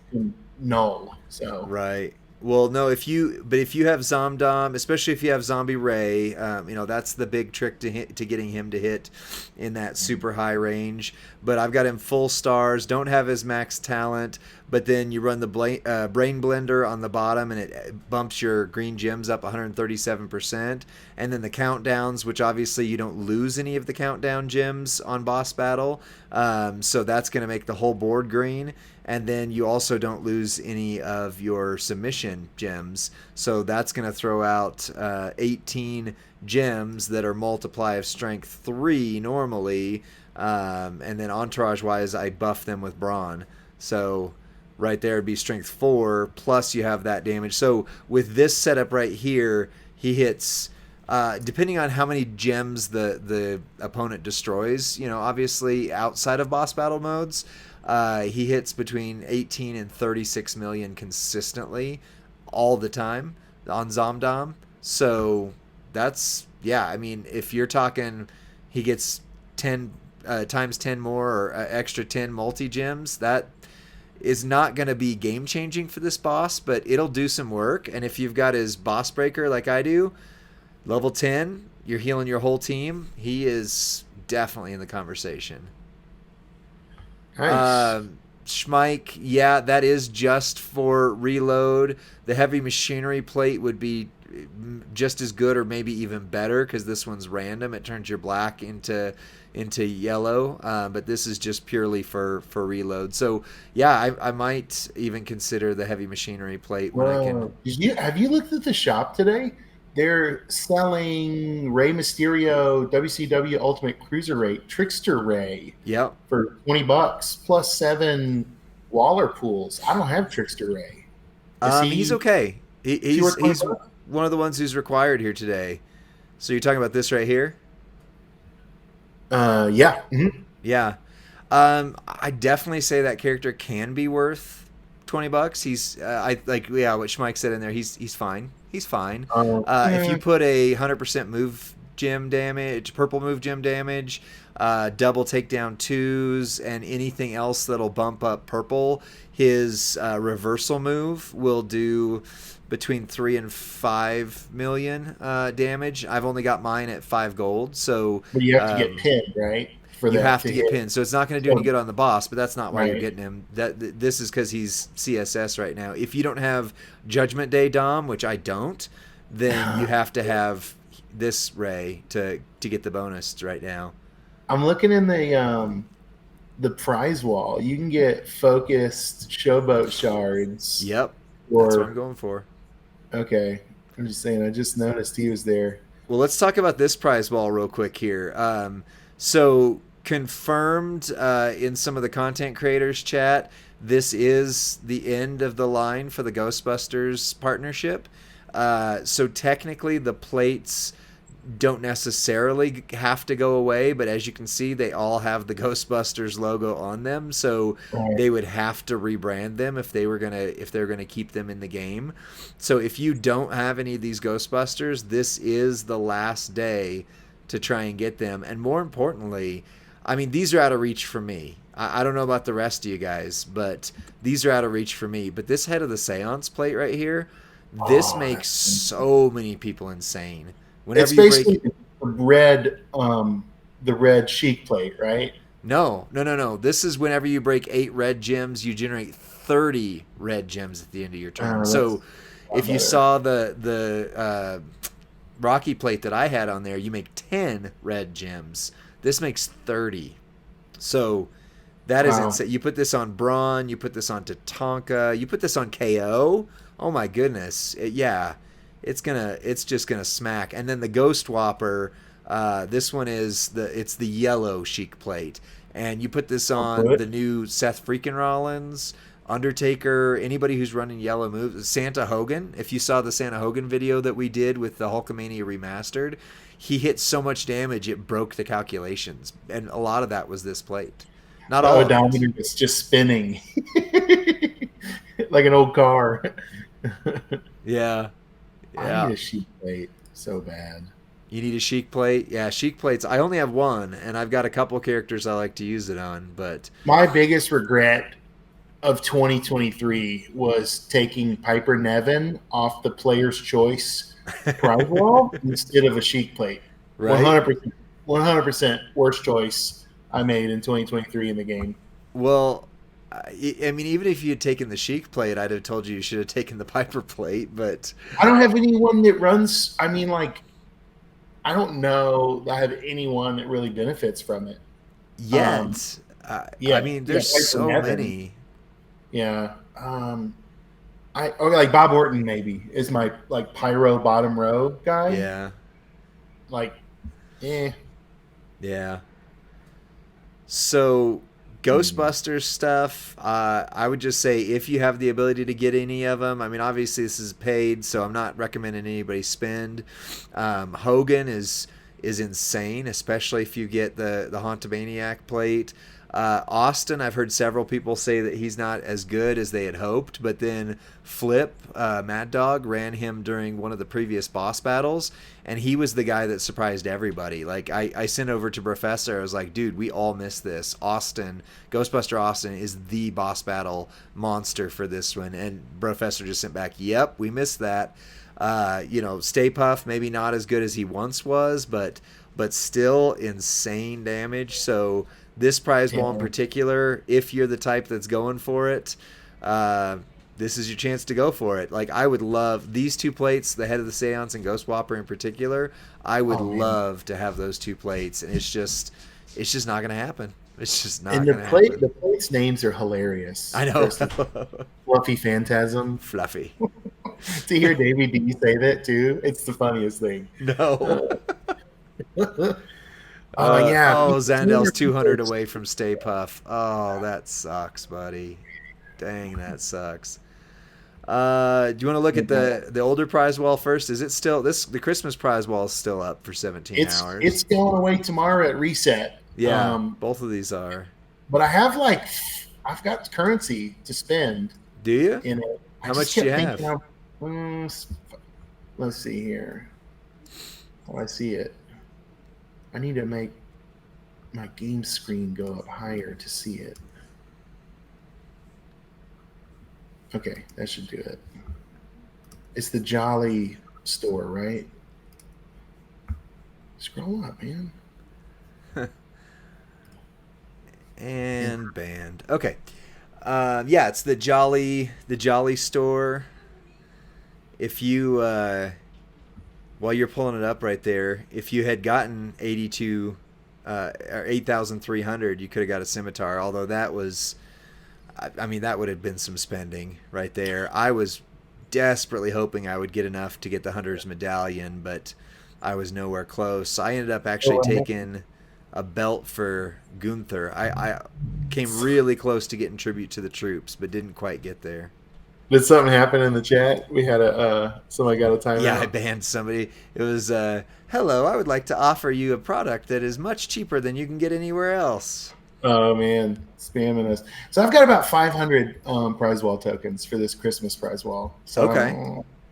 null. So right. Well, no, if you have Zomdom, especially if you have Zombie Ray, that's the big trick to getting him to hit in that super high range. But I've got him full stars, don't have his max talent, but then you run the Brain Blender on the bottom and it bumps your green gems up 137%. And then the countdowns, which obviously you don't lose any of the countdown gems on boss battle. So that's going to make the whole board green. And then you also don't lose any of your submission gems. So that's going to throw out 18 gems that are multiply of strength 3 normally. And then entourage-wise, I buff them with Brawn. So right there would be strength 4, plus you have that damage. So with this setup right here, he hits... depending on how many gems the opponent destroys, obviously outside of boss battle modes, he hits between 18 and 36 million consistently all the time on Zomdom. So that's, if you're talking he gets 10 times 10 more or extra 10 multi-gems, that is not going to be game-changing for this boss, but it'll do some work. And if you've got his boss breaker like I do, level 10, you're healing your whole team, he is definitely in the conversation. Nice. Schmike, that is just for reload. The heavy machinery plate would be just as good or maybe even better because this one's random. It turns your black into yellow, but this is just purely for reload. So I might even consider the heavy machinery plate when I can. Have you looked at the shop today? They're selling Rey Mysterio WCW Ultimate Cruiserweight Trickster Ray for $20 plus 7 Waller pools. I don't have Trickster Ray. He's okay. He's one of the ones who's required here today. So you're talking about this right here? Yeah. Mm-hmm. Yeah. I definitely say that character can be worth $20. He's what Schmike said in there. He's fine. He's fine. If you put a 100% move gem damage, purple move gem damage, double takedown 2s, and anything else that'll bump up purple, his reversal move will do between 3 and 5 million damage. I've only got mine at 5 gold, so But you have to get pinned, right? For you that have to to get hit. pinned. So it's not going to do any So, good on the boss, but that's not why you're right. getting him. This is because he's CSS right now. If you don't have Judgment Day Dom, which I don't, then you have to have this Ray to get the bonus right now. I'm looking in the prize wall. You can get focused showboat shards. Yep, that's what I'm Or going for. okay, I'm just saying. I just noticed he was there. Well, let's talk about this prize ball real quick here. So confirmed in some of the content creators chat, this is the end of the line for the Ghostbusters partnership. So technically, the plates don't necessarily have to go away, but as you can see, they all have the Ghostbusters logo on them, so Right. they would have to rebrand them if they're gonna keep them in the game. So if you don't have any of these Ghostbusters, this is the last day to try and get them. And more importantly, I mean, these are out of reach for me. I don't know about the rest of you guys, but these are out of reach for me. But this Head of the Seance plate right here, this Oh, makes so many people insane. it's Whenever you basically break, the red Sheik plate, right? no. This is whenever you break 8 red gems, you generate 30 red gems at the end of your turn. That's So a lot if you better. saw the Rocky plate that I had on there, you make 10 red gems. This makes 30. So that is Wow. insane. You put this on Braun, you put this on Tatanka, you put this on KO. Oh my goodness. Yeah. It's just gonna smack. And then the Ghost Whopper, this one is it's the yellow Sheik plate. And you put this I'll on put. the new Seth freaking Rollins, Undertaker, anybody who's running yellow moves, Santa Hogan. If you saw the Santa Hogan video that we did with the Hulkamania remastered, he hit so much damage it broke the calculations, and a lot of that was this plate. Not The all of it. odometer is just spinning like an old car. Yeah, I need yeah. a Sheik plate so bad. You need a Sheik plate. Yeah, Sheik plates. I only have one, and I've got a couple characters I like to use it on. But My biggest regret of 2023 was taking Piper Nevin off the player's choice prize wall instead of a Sheik plate. right. 100%. 100% worst choice I made in 2023 in the game. Well, I mean, even if you had taken the Sheik plate, I'd have told you should have taken the Piper plate. But I don't have anyone that runs. I mean, like, I don't know that I have anyone that really benefits from it. yet, Yeah, I mean, yeah, there's Piper so Nevin. many. Yeah. Like Bob Orton maybe is my like pyro bottom row guy. Yeah, Like, eh. yeah. So Ghostbusters stuff, I would just say if you have the ability to get any of them. I mean, obviously this is paid, so I'm not recommending anybody spend. Hogan is insane, especially if you get the Hauntamaniac plate. Austin, I've heard several people say that he's not as good as they had hoped, but then Flip, Mad Dog, ran him during one of the previous boss battles, and he was the guy that surprised everybody. Like, I sent over to Professor, I was like, dude, we all missed this. Ghostbuster Austin is the boss battle monster for this one, and Professor just sent back, yep, we missed that. Stay Puft, maybe not as good as he once was, but still insane damage. So this prize ball in Yeah. particular, if you're the type that's going for it, this is your chance to go for it. Like, I would love these two plates, the Head of the Seance and Ghost Whopper in particular. I would Oh man. love to have those two plates, and it's just not gonna happen. It's just not And gonna happen. the plates names are hilarious. I know. There's the Fluffy Phantasm. Fluffy. To hear David D say that too, it's the funniest thing. No. Yeah. Zandel's 200 away from Stay Puff. Oh, that sucks, buddy. Dang, that sucks. Do you want to look at the older prize wall first? Is it still the Christmas prize wall is still up for 17 hours? It's going away tomorrow at reset. Yeah, both of these are. But I've got currency to spend Do you? in it. How much do you have? Let's see here. Oh, I see it. I need to make my game screen go up higher to see it. Okay, that should do it. It's the Jolly store, right? Scroll up, man. And banned. Okay. Yeah, it's the Jolly store. If you while you're pulling it up right there, if you had gotten 82 or 8,300, you could have got a scimitar. Although that was, I mean, that would have been some spending right there. I was desperately hoping I would get enough to get the Hunter's Medallion, but I was nowhere close. I ended up actually taking a belt for Gunther. I came really close to getting tribute to the troops, but didn't quite get there. Did something happen in the chat? We had somebody got a timeout. Yeah, I banned somebody. It was hello, I would like to offer you a product that is much cheaper than you can get anywhere else. Oh man, spamming us. So I've got about 500 prize wall tokens for this Christmas prize wall. So Okay.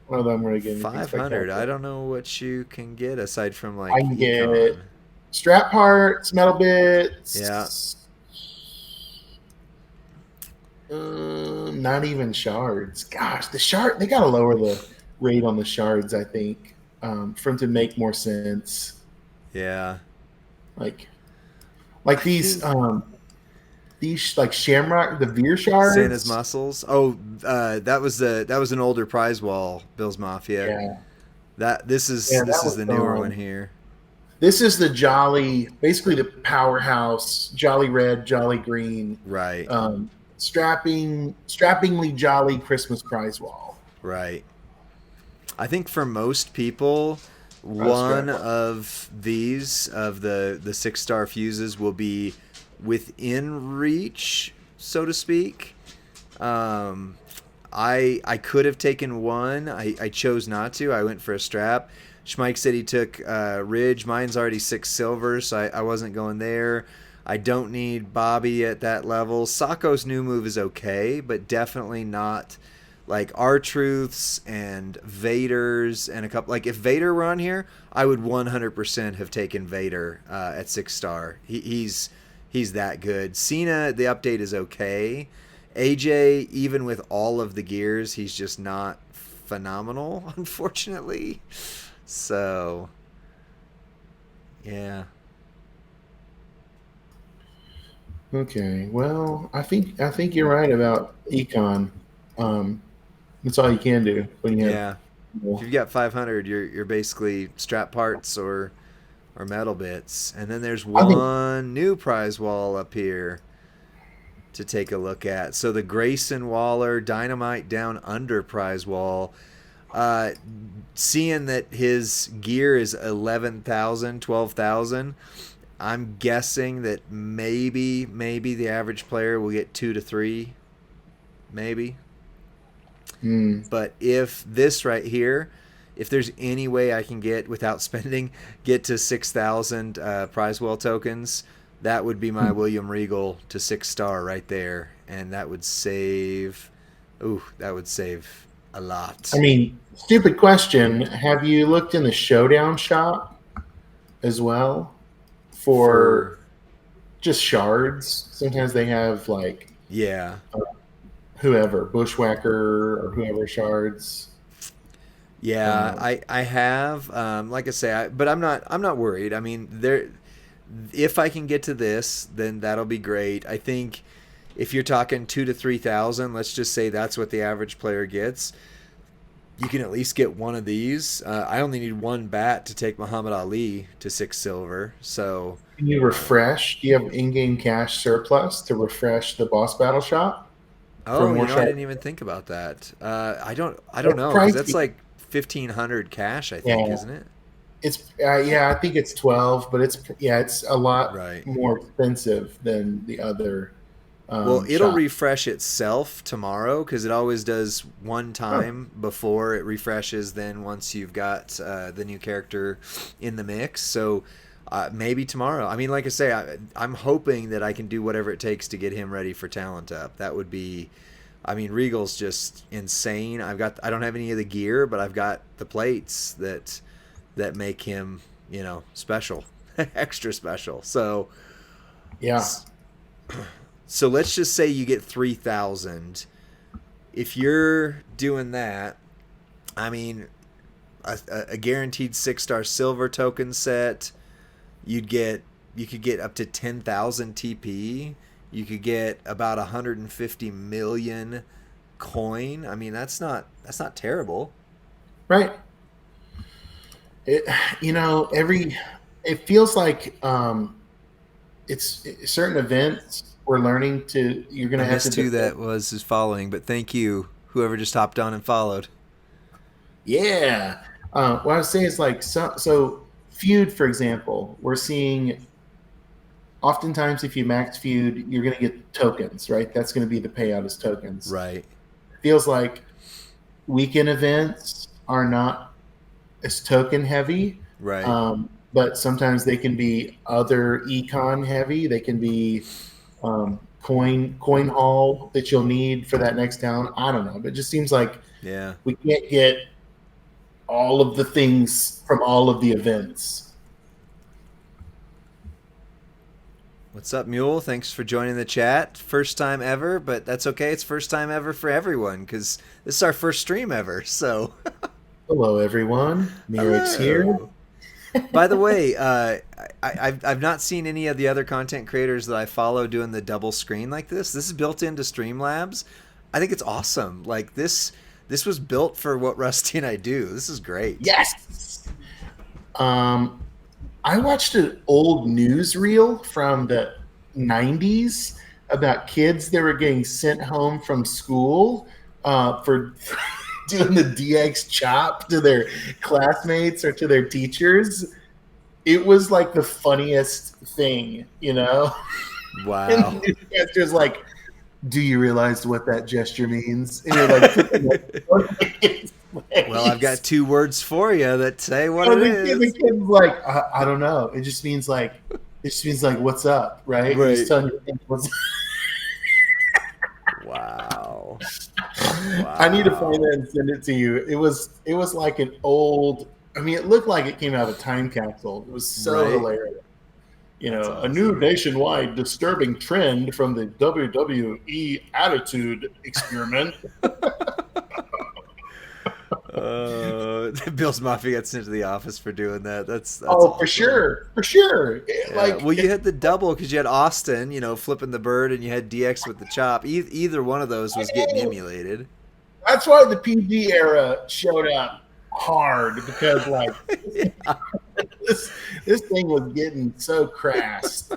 one of them really getting 500. I don't know what you can get aside from like I can get strap parts, metal bits. Yeah. Not even shards. Gosh, they gotta lower the rate on the shards, I think, for them to make more sense. Yeah. Like these like Shamrock, the Veer shards. Santa's muscles. Oh, that was an older prize wall, Bill's Mafia. Yeah. This is the newer one here. This is the Jolly, basically the powerhouse, Jolly Red, Jolly Green. Right. Strappingly Jolly Christmas prize wall. Right. I think for most people, one of these, of the 6-star fuses, will be within reach, so to speak. I could have taken one. I chose not to. I went for a strap. Schmike said he took Ridge. Mine's already 6 silver, so I wasn't going there. I don't need Bobby at that level. Sacco's new move is okay, but definitely not like R-Truths and Vader's and a couple. Like if Vader were on here, I would 100% have taken Vader at 6-star. He's that good. Cena, the update is okay. AJ, even with all of the gears, he's just not phenomenal, unfortunately. So, yeah. Okay, well, I think you're right about Econ. That's all you can do when you have. If you've got 500, you're basically strap parts or metal bits. And then there's one new prize wall up here to take a look at. So the Grayson Waller Dynamite Down Under prize wall. Seeing that his gear is 11,000, 12,000, I'm guessing that maybe the average player will get 2 to 3, maybe. But if this right here, if there's any way I can get without spending, get to 6,000 prize wall tokens, that would be my William Regal to 6-star right there, and that would save. That would save a lot. I mean, stupid question. Have you looked in the Showdown shop as well for just shards? Sometimes they have like whoever, Bushwhacker or whoever shards. Yeah, I have. Like I say, but I'm not worried. I mean, if I can get to this, then that'll be great. I think if you're talking 2,000 to 3,000, let's just say that's what the average player gets. You can at least get one of these. I only need one bat to take Muhammad Ali to 6 silver. So can you refresh? Do you have in-game cash surplus to refresh the boss battle shop? Oh, I didn't even think about that. I don't know, because that's like 1,500 cash, I think, isn't it? It's I think it's 12, but it's a lot more expensive than the other. Well, it'll refresh itself tomorrow because it always does one time before it refreshes. Then once you've got the new character in the mix, so maybe tomorrow. I mean, like I say, I'm hoping that I can do whatever it takes to get him ready for Talent Up. That would be. I mean, Regal's just insane. I don't have any of the gear, but I've got the plates that make him, special, extra special. So, yeah. So let's just say you get 3,000. If you're doing that, I mean, a guaranteed 6-star silver token set. You could get up to 10,000 TP. You could get about 150 million coin. I mean, that's not terrible. Right. It, it feels like it's certain events we're learning to. You're going I to have to missed who that was who's following, but thank you, whoever just hopped on and followed. Yeah. What I was saying is like so feud, for example, we're seeing oftentimes if you max feud, you're going to get tokens, right? That's going to be the payout as tokens. Right. It feels like weekend events are not as token heavy, Right. but sometimes they can be other econ heavy. They can be coin haul that you'll need for that next town. I don't know, but it just seems like Yeah. we can't get all of the things from all of the events. What's up, Mule? Thanks for joining the chat. First time ever, but that's okay. It's first time ever for everyone because this is our first stream ever. So, Hello, everyone. Merrick's here. By the way, I've not seen any of the other content creators that I follow doing the double screen like this. This is built into Streamlabs. I think it's awesome. Like this was built for what Rusty and I do. This is great. Yes. I watched an old newsreel from the 90s about kids that were getting sent home from school for doing the DX chop to their classmates or to their teachers. It was like the funniest thing, you know? Wow. And the newscaster's like, do you realize what that gesture means? And you're like, well, I've got 2 words for you that say what it is. The kid's like, I don't know. It just means like, what's up, right? Right. Just telling you what's up. Wow. I need to find that and send it to you. It was like an old. I mean, it looked like it came out of a time capsule. It was so hilarious. You know, awesome. A new nationwide disturbing trend from the WWE Attitude Experiment. Bill's Mafia got sent to the office for doing that. That's awesome. For sure. Yeah. Like, well, you had the double because you had Austin, flipping the bird, and you had DX with the chop. Either one of those was getting emulated. That's why the PG era showed up hard because, like, this thing was getting so crass.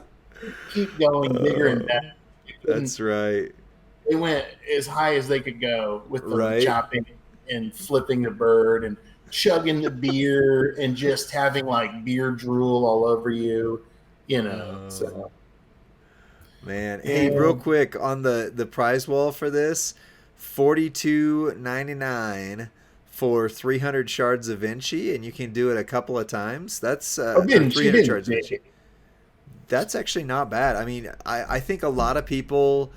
Keep going bigger and better. That's right. They went as high as they could go with the chopping and flipping the bird and chugging the beer and just having like beer drool all over you, So. Man, hey, real quick on the prize wall for this, $42.99 for 300 shards of Vinci, and you can do it a couple of times. That's 300 shards of Vinci. That's actually not bad. I mean, I think a lot of people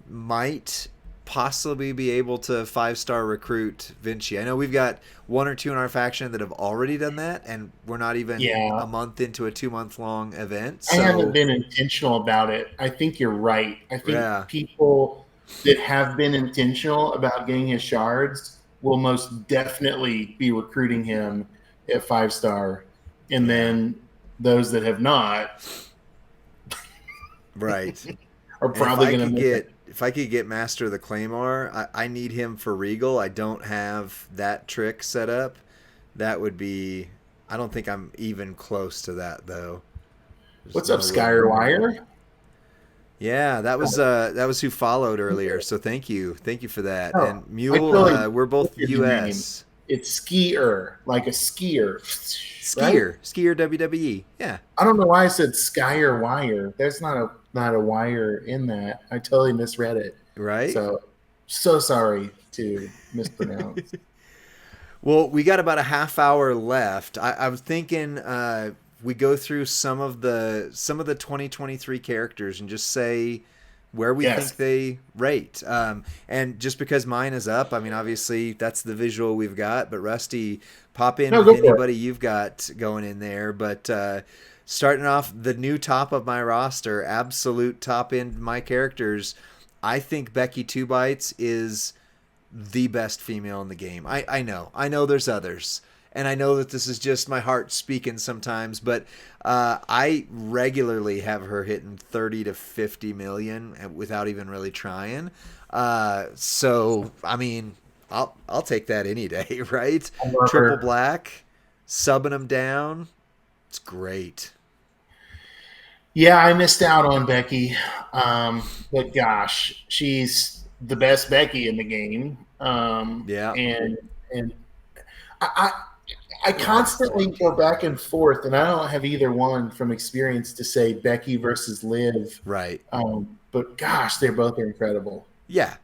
might possibly be able to 5-star recruit Vinci. I know we've got 1 or 2 in our faction that have already done that, and we're not even a month into a 2-month-long event. So. I haven't been intentional about it. I think you're right. I think people that have been intentional about getting his shards will most definitely be recruiting him at 5-star, and then those that have not, are probably going to get. If I could get Master of the Claymore, I need him for Regal. I don't have that trick set up. That would be. I don't think I'm even close to that though. What's up, Skywire? Yeah, that was who followed earlier. So thank you for that. And Mule, we're both US. It's skier, like a skier. Skier WWE. Yeah. I don't know why I said Skyer Wire. There's not a wire in that. I totally misread it. Right. So sorry to mispronounce. Well, we got about a half hour left. I was thinking we go through some of the 2023 characters and just say where we think they rate. And just because mine is up, I mean, obviously that's the visual we've got, but Rusty, pop in with anybody you've got going in there. But starting off the new top of my roster, absolute top end my characters, I think Becky 2 Bites is the best female in the game. I know there's others, and I know that this is just my heart speaking sometimes, but I regularly have her hitting 30 to 50 million without even really trying. So I mean, I'll take that any day, right? I love Triple her. black, subbing them down. It's great. Yeah, I missed out on Becky, but gosh, she's the best Becky in the game, Yeah. and I, I constantly go back and forth, and I don't have either one from experience to say Becky versus Liv. Right. But gosh, they're both incredible. Yeah.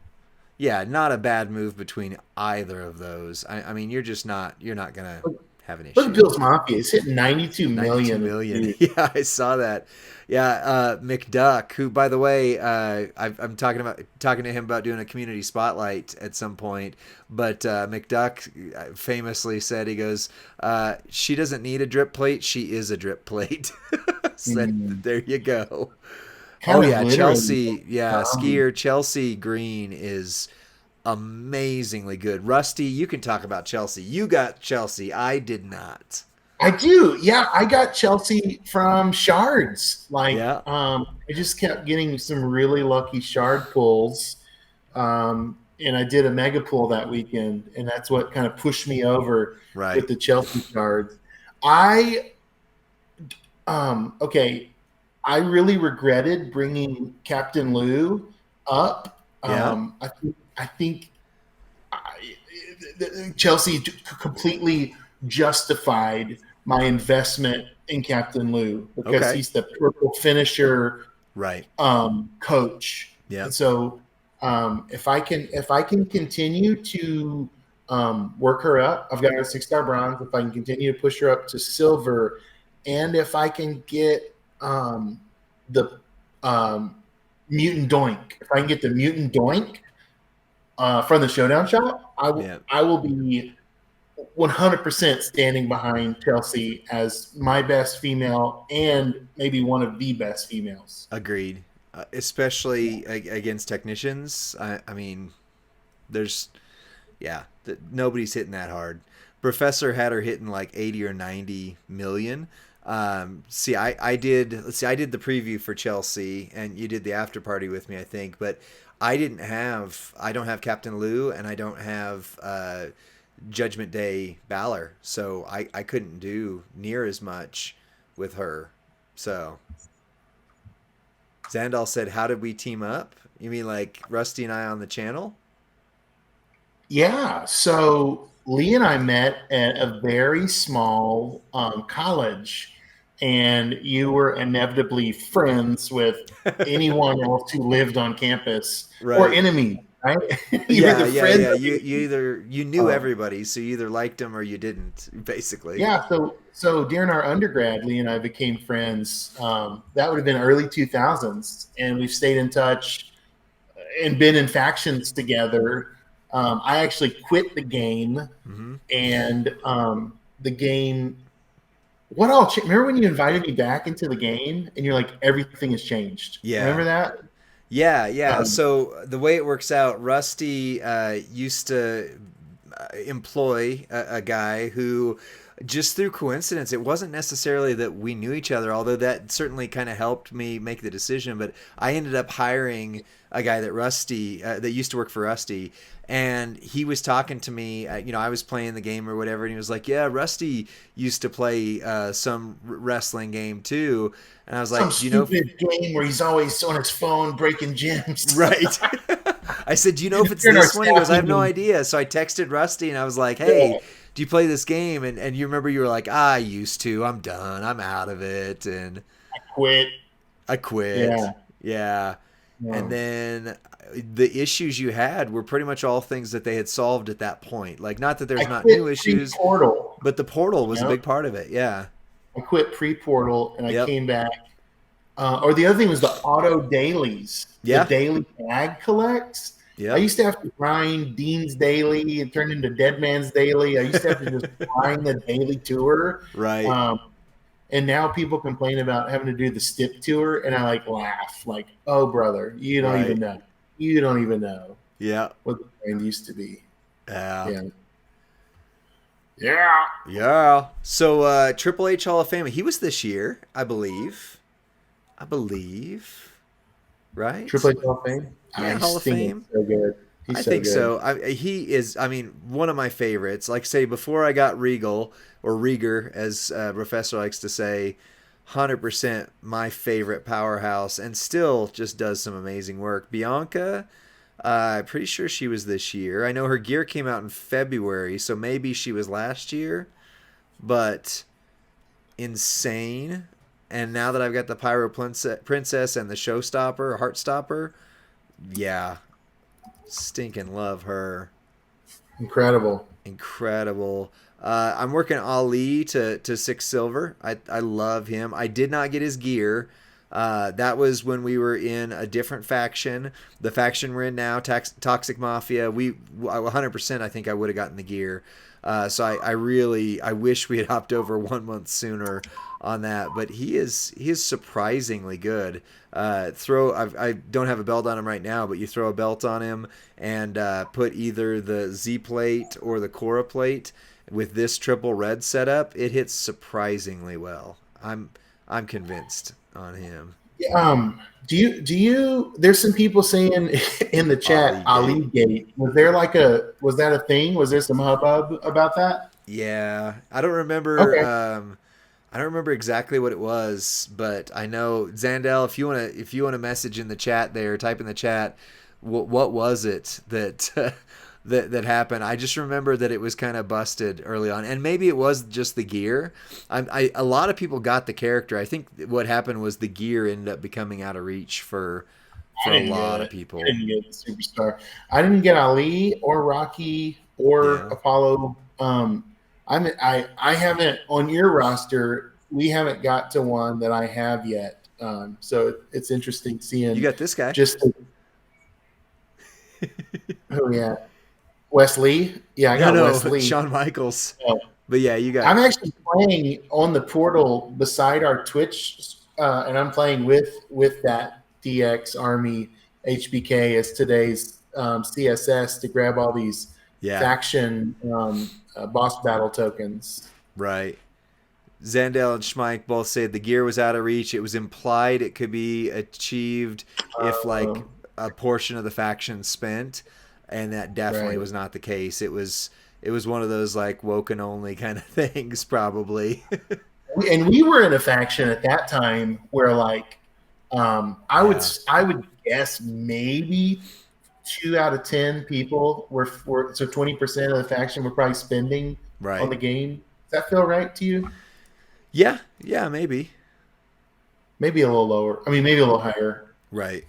Yeah, not a bad move between either of those. I mean, you're not gonna have an Look at issue. Bill's Mafia. It's hitting 92 92 million. million. Yeah, I saw that. Yeah, McDuck, who by the way, I'm talking to him about doing a community spotlight at some point. But McDuck famously said, he goes, "She doesn't need a drip plate. She is a drip plate." Said, there you go. Kind Oh of yeah, literally. Chelsea. Yeah, skier Chelsea Green is amazingly good. Rusty, you can talk about Chelsea. You got Chelsea. I did not. I do. Yeah, I got Chelsea from shards. Yeah. I just kept getting some really lucky shard pulls. And I did a mega pull that weekend, and that's what kind of pushed me over Right. with the Chelsea shards. I okay, I really regretted bringing Captain Lou up. Yeah. I think Chelsea completely justified my investment in Captain Lou because Okay. he's the purple finisher Right. coach. Yeah. And so if I can continue to work her up, I've got her 6-star bronze. If I can continue to push her up to silver, and if I can get the mutant doink, if I can get the mutant doink from the showdown shop, I will be 100% standing behind Chelsea as my best female and maybe one of the best females. Agreed. Especially against technicians. I mean, there's, yeah, nobody's hitting that hard. Professor had her hitting like 80 or 90 million. I did the preview for Chelsea, and you did the after party with me, I think, but I don't have Captain Lou, and I don't have Judgment Day Balor, so I couldn't do near as much with her. So Zandal said, "How did we team up? You mean like Rusty and I on the channel?" Yeah. So Lee and I met at a very small college, and you were inevitably friends with anyone else who lived on campus or Right. enemy, right? Yeah. Friends. You knew everybody, so you either liked them or you didn't, basically. Yeah. So during our undergrad, Lee and I became friends. That would have been early 2000s, and we've stayed in touch and been in factions together. I actually quit the game, and the game. What all? Remember when you invited me back into the game, and you're like, everything has changed. Yeah. Remember that? Yeah. So the way it works out, Rusty used to employ a guy who, just through coincidence, it wasn't necessarily that we knew each other, although that certainly kind of helped me make the decision. But I ended up hiring a guy that used to work for Rusty, and he was talking to me. I was playing the game or whatever, and he was like, "Yeah, Rusty used to play some wrestling game too." And I was like, stupid game where he's always on his phone breaking gyms." Right. I said, "Do you know if it's this one?" He goes, "I have no idea." So I texted Rusty and I was like, "Hey, do you play this game?" And you remember you were like, "I used to. I'm done. I'm out of it." And I quit. Yeah. And then the issues you had were pretty much all things that they had solved at that point. Like, not that there's not new issues, but the portal was a big part of it. Yeah. I quit pre-portal and I came back. Or the other thing was the auto dailies. Yeah. The daily tag collects. Yeah. I used to have to grind Dean's Daily. It turned into Dead Man's Daily. I used to have to just grind the daily tour. Right. And now people complain about having to do the stip tour, and I laugh. Like, oh, brother, you don't even know. You don't even know. Yeah. what the brand used to be. Yeah. Yeah. Yeah. Yeah. So Triple H Hall of Fame, he was this year, I believe. I believe. Right? Triple H Hall of Fame. Yeah, I Hall of think Fame. it's so good. I He's so think good. so. He is, I mean, one of my favorites. Like, say, before I got Regal, or Rieger, as Professor likes to say, 100% my favorite powerhouse, and still just does some amazing work. Bianca, pretty sure she was this year. I know her gear came out in February, so maybe she was last year, but insane. And now that I've got the Pyro Princess and the Showstopper, Heartstopper, yeah, stinking love her. Incredible. Incredible. I'm working Ali to 6 silver. I love him. I did not get his gear. That was when we were in a different faction. The faction we're in now, Toxic Mafia. 100%. I think I would have gotten the gear. So I wish we had hopped over 1 month sooner on that. But he is surprisingly good. I don't have a belt on him right now, but you throw a belt on him and put either the Z plate or the Cora plate with this triple red setup, it hits surprisingly well. I'm convinced on him. Do you there's some people saying in the chat Ali Gate. Ali Gate. Was that a thing? Was there some hubbub about that? Yeah, I don't remember. Okay. I don't remember exactly what it was, but I know Zandel. If you wanna message in the chat there, type in the chat. What was it that that happened? I just remember that it was kind of busted early on, and maybe it was just the gear. A lot of people got the character. I think what happened was the gear ended up becoming out of reach I for a didn't get lot of it. I people. didn't get the superstar. I didn't get Ali or Rocky or Yeah. Apollo. I haven't on your roster. We haven't got to one that I have yet. So it's interesting You seeing got this guy. just oh yeah, Wesley. Yeah, I No, got no, Wesley. Shawn Michaels. Oh, But yeah, you got I'm actually playing on the portal beside our Twitch, and I'm playing with that DX Army HBK as today's CSS to grab all these yeah, faction boss battle tokens. right. Zandel and Schmeich both said the gear was out of reach. It was implied it could be achieved if like Um, a portion of the faction spent, and that definitely right. was not the case. It was one of those like woken only kind of things, probably. And we were in a faction at that time where like Yeah, I would guess maybe 2 out of 10 people were so 20% of the faction were probably spending on right. the game. Does that feel right to you? Yeah, yeah, maybe. Maybe a little lower. I mean, maybe a little higher. Right.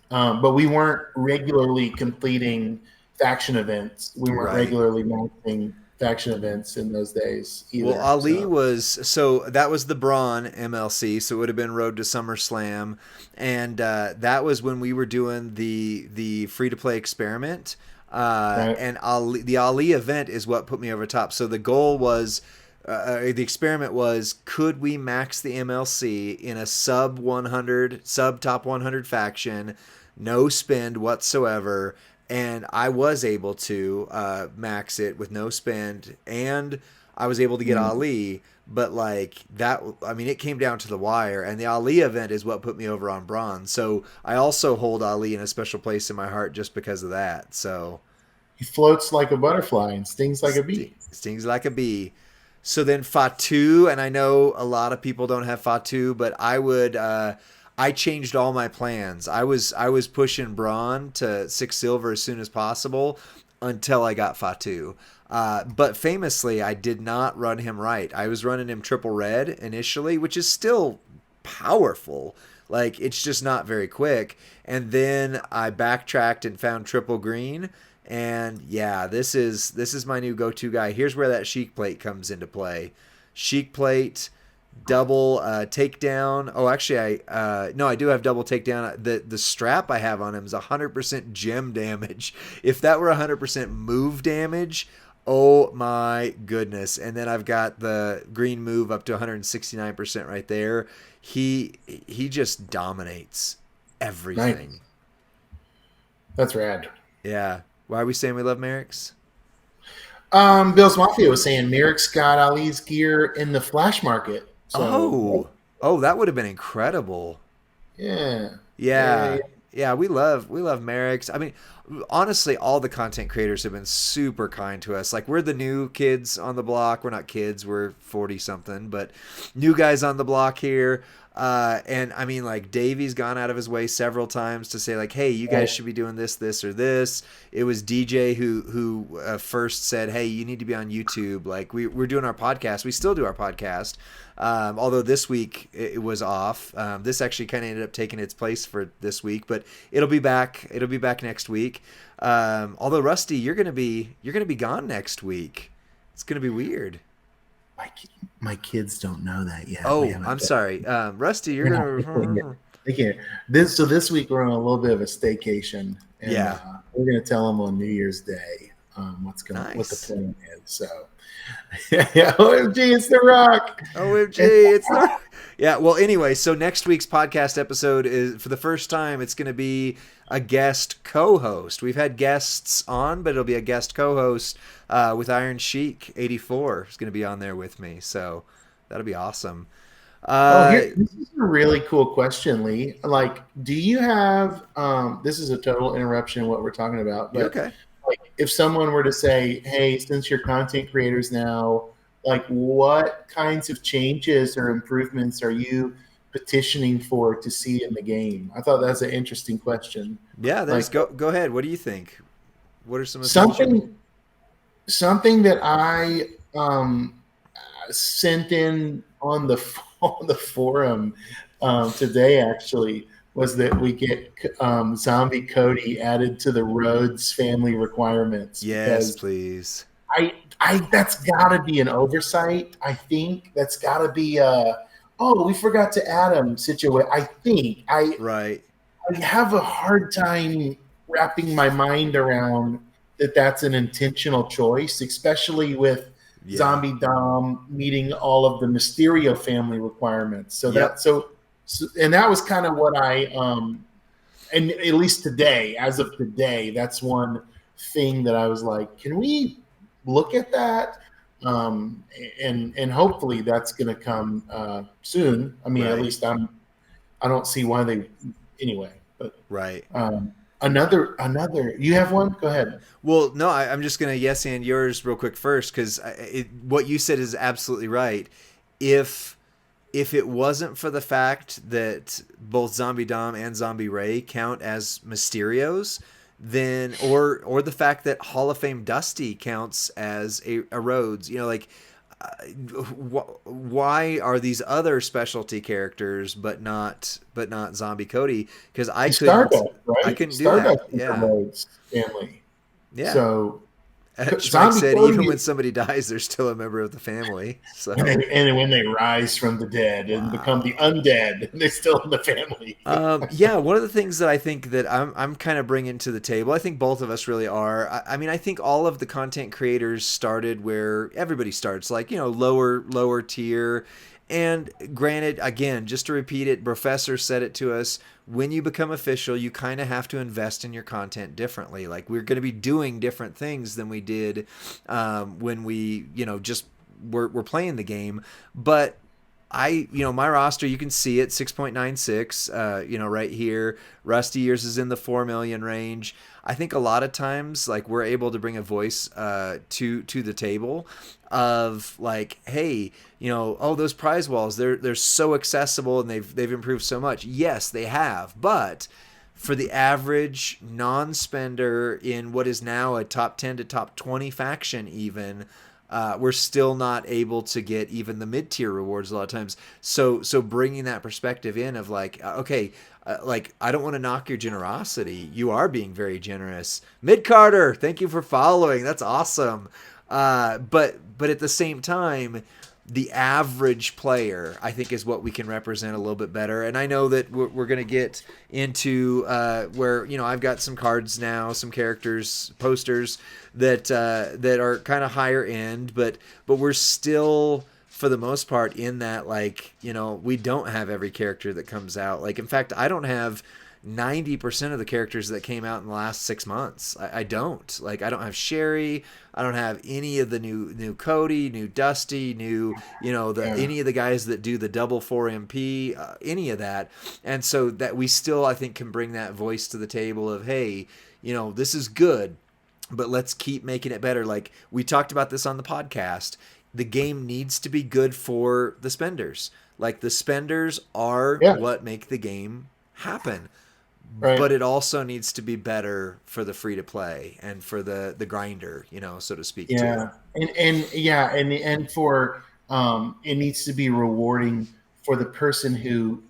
But we weren't regularly completing faction events. We weren't Right. regularly matching faction events in those days Well, either. Ali So was so that was the Braun MLC, so it would have been Road to SummerSlam, and that was when we were doing the free to play experiment. right. And the Ali event is what put me over top. So the goal was, the experiment was, could we max the MLC in a sub 100, sub top 100 faction, no spend whatsoever, and I was able to max it with no spend, and I was able to get Mm. Ali. But like that, I mean, it came down to the wire, and the Ali event is what put me over on Braun. So I also hold Ali in a special place in my heart just because of that. So He floats like a butterfly and stings like a bee. stings like a bee. So then Fatu, and I know a lot of people don't have Fatu, but I would. I changed all my plans. I was pushing Braun to 6 silver as soon as possible until I got Fatu. But famously, I did not run him right. I was running him triple red initially, which is still powerful. Like it's just not very quick. And then I backtracked and found triple green. And yeah, this is my new go-to guy. Here's where that Sheik plate comes into play. Sheik plate, double takedown. Oh, actually, I no, I do have double takedown. The strap I have on him is 100% gem damage. If that were 100% move damage, oh my goodness. And then I've got the green move up to 169% right there. He just dominates Nice. everything. That's rad. Yeah. Why are we saying we love Merrick's? Bill's Mafia was saying Merrick's got Ali's gear in the flash market. So, Oh, oh, that would have been incredible. yeah. Yeah. Yeah. Yeah, we love Merrick's. I mean, honestly, all the content creators have been super kind to us. Like we're the new kids on the block. We're not kids, we're 40 something, but new guys on the block here. And I mean, like Davey's gone out of his way several times to say like, "Hey, you guys should be doing this, or this." It was DJ who first said, "Hey, you need to be on YouTube." Like we're doing our podcast. We still do our podcast, although this week it was off. This actually kind of ended up taking its place for this week, but it'll be back. It'll be back next week. Although Rusty, you're gonna be gone next week. It's gonna be weird. My kids don't know that yet. Oh, I'm sorry, Rusty. You're gonna. They can't. This week we're on a little bit of a staycation, and Yeah. we're gonna tell them on New Year's Day what the Nice. plan is. So, yeah, OMG, it's The Rock. OMG, it's not. Yeah, well, anyway, so next week's podcast episode is for the first time, it's going to be a guest co host. We've had guests on, but it'll be a guest co host with Iron Sheik 84 is going to be on there with me. So that'll be awesome. This is a really cool question, Lee. Like, do you have? This is a total interruption in what we're talking about, but Okay. like, if someone were to say, "Hey, since you're content creators now, like, what kinds of changes or improvements are you petitioning for to see in the game?" I thought that's an interesting question. Yeah, Like, go ahead. What do you think? What are some of the things something that I sent in on the on the forum today actually was that we get Zombie Cody added to the Rhodes family requirements. Yes, Because please. I that's got to be an oversight. I think that's got to be a oh, we forgot to add him situation. I think Right. I have a hard time wrapping my mind around that that's an intentional choice, especially with Yeah. Zombie Dom meeting all of the Mysterio family requirements. So Yep. and that was kind of what and at least today, as of today, that's one thing that I was like, can we look at that? And hopefully that's going to come soon. I mean, at Right. least I don't see why they anyway. But Right. another. You have one? Go ahead. Well, no, I'm just gonna yes and yours real quick first because what you said is absolutely right. If it wasn't for the fact that both Zombie Dom and Zombie Ray count as Mysterios, then or the fact that Hall of Fame Dusty counts as a Rhodes, like why are these other specialty characters but not Zombie Cody? Because Stardust, I right? couldn't do that. Stardust is the Yeah, Rhodes family. yeah. So Schmeck Zombie said Cody, even when somebody dies, they're still a member of the family. So, and when they rise from the dead and become the wow. undead, they're still in the family. Yeah, one of the things that I think that I'm kind of bringing to the table, I think both of us really are. I mean, I think all of the content creators started where everybody starts, like lower tier. And granted, again, just to repeat it, Professor said it to us. When you become official, you kind of have to invest in your content differently. Like we're going to be doing different things than we did when we, just were playing the game. But my roster, you can see it, 6.96, right here. Rusty yours is in the 4 million range. I think a lot of times, like, we're able to bring a voice to the table of like, hey, those prize walls, they're so accessible and they've improved so much. Yes, they have, but for the average non-spender in what is now a top 10 to top 20 faction even, we're still not able to get even the mid-tier rewards a lot of times. So bringing that perspective in of like, okay, like I don't want to knock your generosity. You are being very generous. Mid Carter, thank you for following. That's awesome. But at the same time, the average player, I think, is what we can represent a little bit better. And I know that we're going to get into where, I've got some cards now, some characters, posters that are kind of higher end, but we're still, for the most part, in that, like, we don't have every character that comes out. Like, in fact, I don't have 90% of the characters that came out in the last 6 months. I don't. Like, I don't have Sherry. I don't have any of the new Cody, new Dusty, new, Yeah. any of the guys that do the double 4MP, any of that. And so that we still, I think, can bring that voice to the table of, hey, this is good, but let's keep making it better. Like, we talked about this on the podcast. The game needs to be good for the spenders. Like, the spenders are Yeah. what make the game happen. Right. But it also needs to be better for the free to play and for the grinder, so to speak, too. Yeah. And for it needs to be rewarding for the person who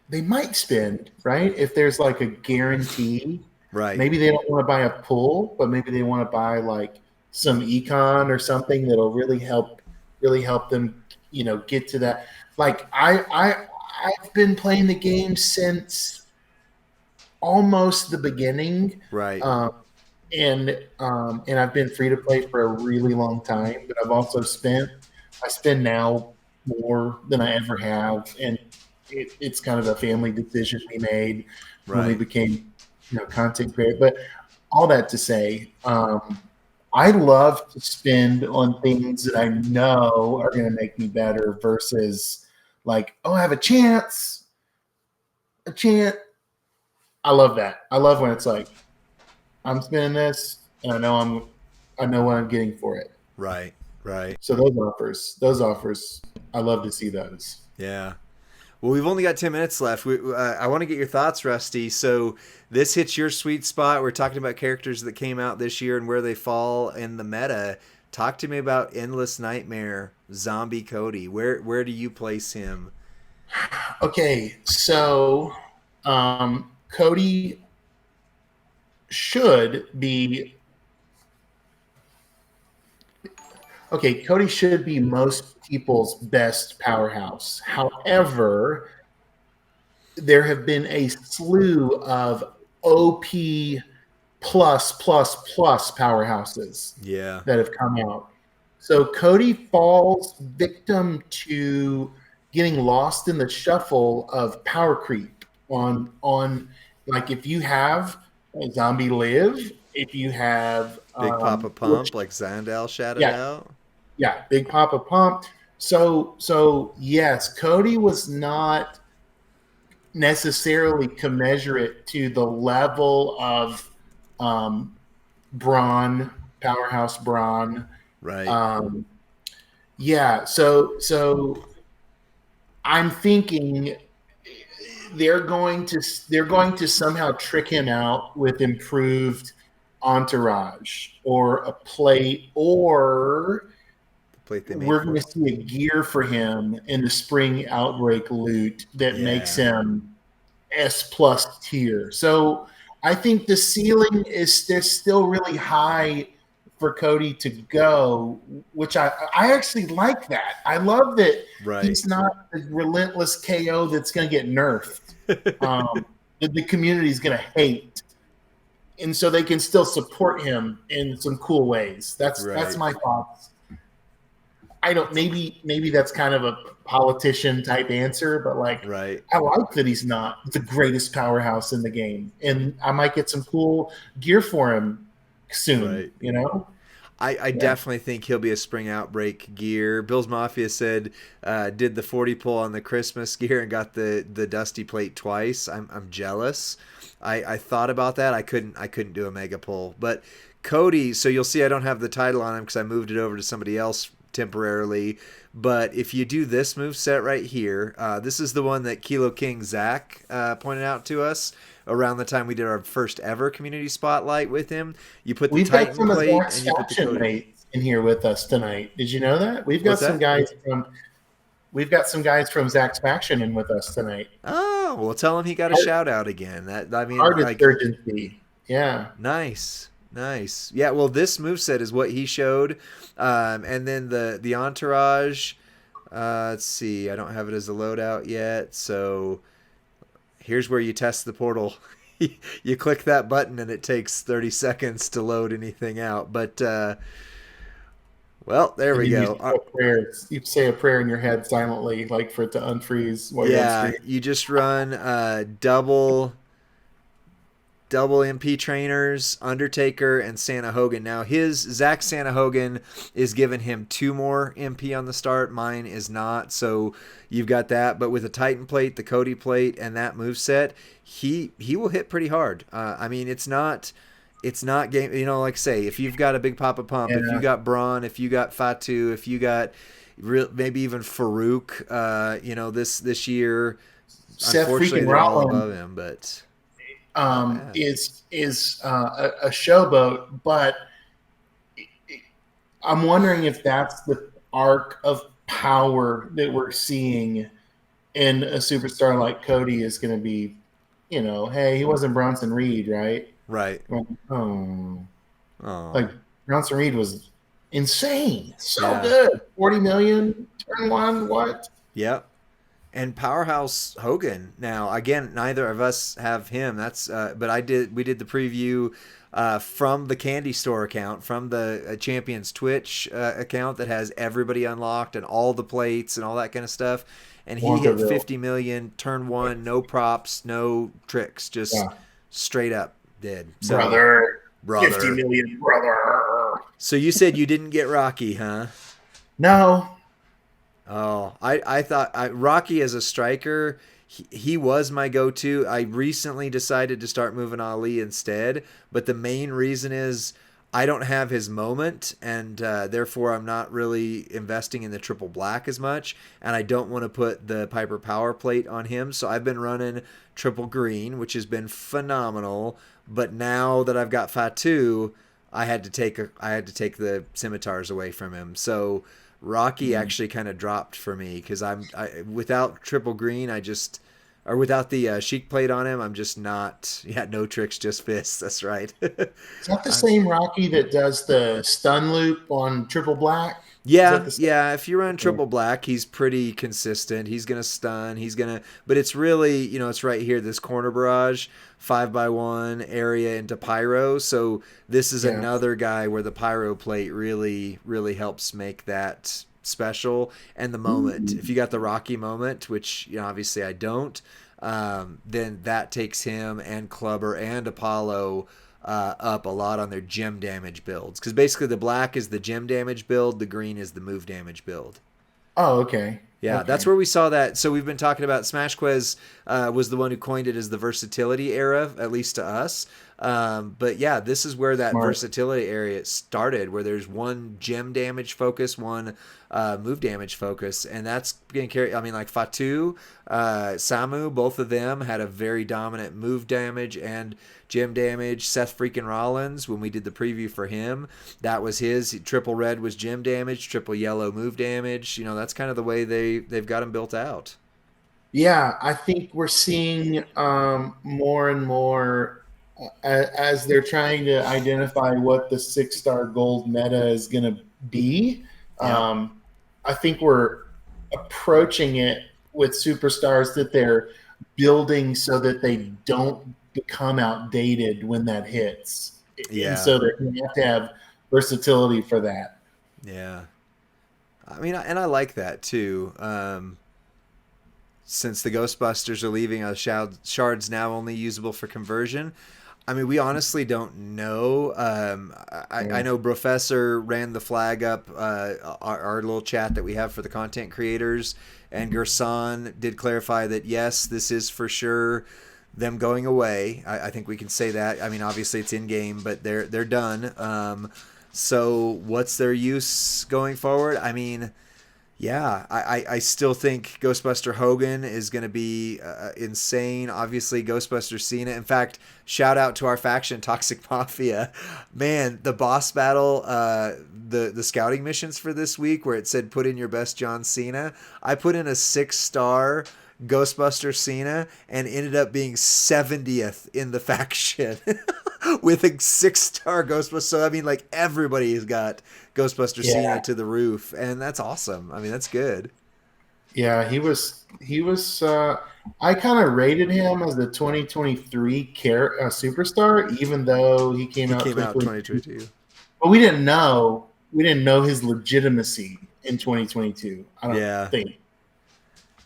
they might spend, right? If there's like a guarantee, Right. maybe they don't want to buy a pull, but maybe they want to buy like some econ or something that'll really help them, get to that. Like I've been playing the game since almost the beginning. Right. And I've been free to play for a really long time, but I spend now more than I ever have, and it's kind of a family decision we made when we Right. became, content creator. But all that to say, I love to spend on things that I know are going to make me better versus like, oh, I have a chance. I love that. I love when it's like, I'm spending this, and I know what I'm getting for it. Right. Right. So those offers, I love to see those. Yeah. Well, we've only got 10 minutes left. I want to get your thoughts, Rusty. So this hits your sweet spot. We're talking about characters that came out this year and where they fall in the meta. Talk to me about Endless Nightmare, Zombie Cody. Where do you place him? Okay, so Cody should be Cody should be most people's best powerhouse. However, there have been a slew of OP plus powerhouses Yeah. that have come out. So Cody falls victim to getting lost in the shuffle of power creep on like if you have a Zombie Live, if you have Big Papa which, Pump, like Zandal shouted yeah, out. yeah, Big Papa Pump. So yes, Cody was not necessarily commensurate to the level of Braun, powerhouse Braun. Right. Yeah, so I'm thinking they're going to somehow trick him out with improved entourage or a plate, or Plate they made we're for going to him. see a gear for him in the spring outbreak loot that makes him S plus tier. So I think the ceiling is there's still really high for Cody to go, which I actually like that. I love that Right. he's not the relentless KO that's going to get nerfed. That the community is going to hate, and so they can still support him in some cool ways. That's my thoughts. I don't maybe that's kind of a politician type answer, but like Right. I like that he's not the greatest powerhouse in the game, and I might get some cool gear for him soon. Right. I definitely think he'll be a spring outbreak gear. Bill's Mafia said did the 40 pull on the Christmas gear and got the Dusty plate twice. I'm jealous. I thought about that. I couldn't do a mega pull. But Cody, so you'll see I don't have the title on him because I moved it over to somebody else temporarily. But if you do this move set right here, this is the one that Kilo King Zach pointed out to us around the time we did our first ever community spotlight with him. You put the We've got Titan some of plate Zach's and you put the faction Cody. mates in here with us tonight. Did you know that? We've got What's some that? guys from Zach's faction in with us tonight. Oh, well, tell him he got a shout out again. Artist urgency. Yeah. Nice. Yeah, well, this moveset is what he showed. And then the entourage, let's see, I don't have it as a loadout yet, so here's where you test the portal. You click that button and it takes 30 seconds to load anything out. But, well, there we go. You say a prayer in your head silently, like for it to unfreeze while you're on Yeah, screen. you just run double double MP trainers, Undertaker and Santa Hogan. Now Zach Santa Hogan is giving him 2 more MP on the start. Mine is not. So you've got that. But with the Titan plate, the Cody plate, and that moveset, he will hit pretty hard. I mean, it's not game. You know, like I say, if you've got a Big Papa Pump, if you got Braun, if you got Fatu, if you got maybe even Farouk, you know, this year, Seth unfortunately freaking they're all Rollins above him, but is a showboat. But I'm wondering if that's the arc of power that we're seeing in a superstar like Cody is going to be, you know, hey, he wasn't Bronson Reed, right? right. Oh. Oh, Like Bronson Reed was insane. So yeah. good. 40 million, turn one, what? Yep. And Powerhouse Hogan. Now, again, neither of us have him. That's but we did the preview from the Candy Store account, from the Champions Twitch account that has everybody unlocked and all the plates and all that kind of stuff. And he hit 50 million, turn one, no props, no tricks, just straight up did. So, brother, 50 million, brother. So you said you didn't get Rocky, huh? No. Oh, I thought Rocky as a striker, he was my go-to. I recently decided to start moving Ali instead, but the main reason is I don't have his moment, and therefore I'm not really investing in the triple black as much, and I don't want to put the Piper Power plate on him, so I've been running triple green, which has been phenomenal. But now that I've got Fatu, I had to take the scimitars away from him. So Rocky actually kind of dropped for me because without triple green, or without the Sheik plate on him, I'm just not. Yeah, no tricks, just fists. That's right. Is that the same Rocky that does the stun loop on triple black? Yeah, yeah. If you run triple black, he's pretty consistent. He's gonna stun. But it's really, you know, it's right here. This corner barrage, 5x1 area into pyro. So this is another guy where the pyro plate really, really helps make that special. And the moment, if you got the Rocky moment, which, you know, obviously I don't, then that takes him and Clubber and Apollo up a lot on their gem damage builds, because basically the black is the gem damage build, the green is the move damage build. Oh, okay. Yeah, okay. That's where we saw that. So we've been talking about SmashQuez was the one who coined it as the versatility era, at least to us. But yeah, this is where that versatility area started, where there's one gem damage focus, one move damage focus, and that's going to carry. I mean, like Fatu, Samu, both of them had a very dominant move damage and gem damage. Seth freaking Rollins, when we did the preview for him, that was his. Triple red was gem damage, triple yellow move damage. You know, that's kind of the way they've got him built out. Yeah, I think we're seeing more and more as they're trying to identify what the 6-star gold meta is going to be. Yeah. I think we're approaching it with superstars that they're building so that they don't become outdated when that hits. Yeah. And so they're going to have versatility for that. Yeah. I mean, and I like that too. Since the Ghostbusters are leaving, shards now only usable for conversion. I mean, we honestly don't know. I know Professor ran the flag up, our little chat that we have for the content creators, and Gerson did clarify that, yes, this is for sure them going away. I think we can say that. I mean, obviously it's in-game, but they're done. So what's their use going forward? I mean, yeah, I still think Ghostbuster Hogan is going to be insane. Obviously, Ghostbuster Cena. In fact, shout out to our faction, Toxic Mafia. Man, the boss battle, the scouting missions for this week where it said put in your best John Cena. I put in a 6-star Ghostbuster Cena and ended up being 70th in the faction with a 6-star Ghostbuster. So, I mean, like, everybody's got Ghostbuster Cena to the roof, and that's awesome. I mean, that's good. Yeah, he was I kind of rated him as the 2023 superstar, even though he came out 2022. But we didn't know his legitimacy in 2022. I don't think.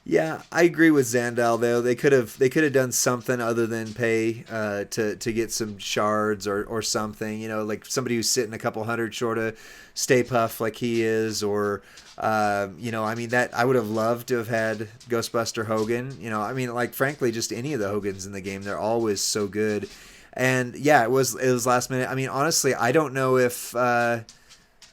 Yeah, I agree with Zandal though. They could have done something other than pay to get some shards or something. You know, like somebody who's sitting a couple hundred short of Stay Puff like he is, or you know, I mean that I would have loved to have had Ghostbuster Hogan. You know, I mean, like frankly, just any of the Hogans in the game, they're always so good. And yeah, it was last minute. I mean, honestly, I don't know if.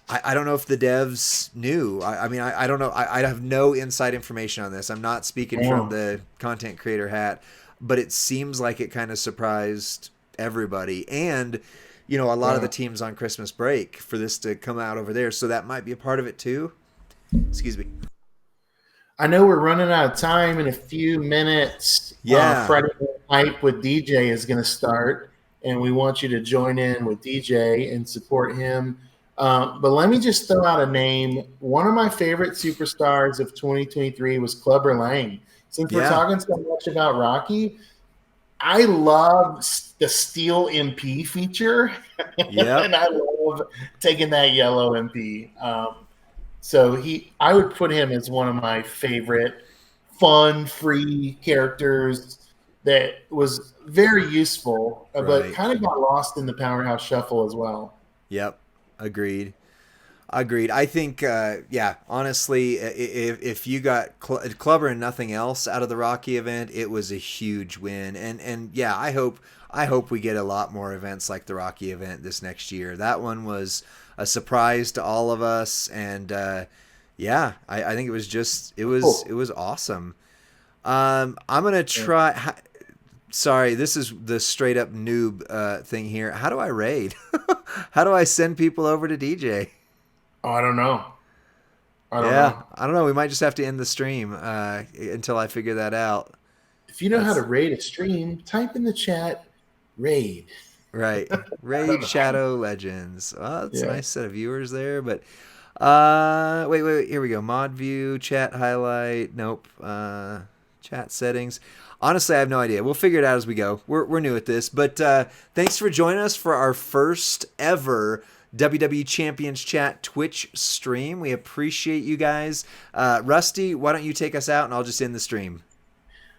I don't know if the devs knew. I mean, I don't know. I have no inside information on this. I'm not speaking from Oh, the content creator hat, but it seems like it kind of surprised everybody. And, you know, a lot of the yeah. teams on Christmas break for this to come out over there. So that might be a part of it too. Excuse me. I know we're running out of time in a few minutes. Yeah. Friday Night Hype with DJ is going to start, and we want you to join in with DJ and support him. But let me just throw out a name. One of my favorite superstars of 2023 was Clubber Lang. Since we're Yeah. talking so much about Rocky, I love the Steel MP feature, Yep. and I love taking that yellow MP. So I would put him as one of my favorite fun, free characters that was very useful, but Right. kind of got lost in the Powerhouse Shuffle as well. Yep. Agreed. Agreed. I think, yeah, honestly, if you got Clubber and nothing else out of the Rocky event, it was a huge win. And yeah, I hope we get a lot more events like the Rocky event this next year. That one was a surprise to all of us, and yeah, I think it was awesome. I'm gonna Yeah. try. Sorry, this is the straight up noob thing here. How do I raid? How do I send people over to DJ? Oh, I don't know. I don't Yeah, know. I don't know. We might just have to end the stream until I figure that out. If you know how to That's raid a stream, type in the chat raid. right. I don't Raid know. Shadow Legends. Well, that's a Yeah. nice set of viewers there. But wait. Here we go. Mod view, chat highlight. Nope. Chat settings. Honestly, I have no idea. We'll figure it out as we go. We're new at this, but thanks for joining us for our first ever WWE Champions Chat Twitch stream. We appreciate you guys. Rusty, why don't you take us out and I'll just end the stream.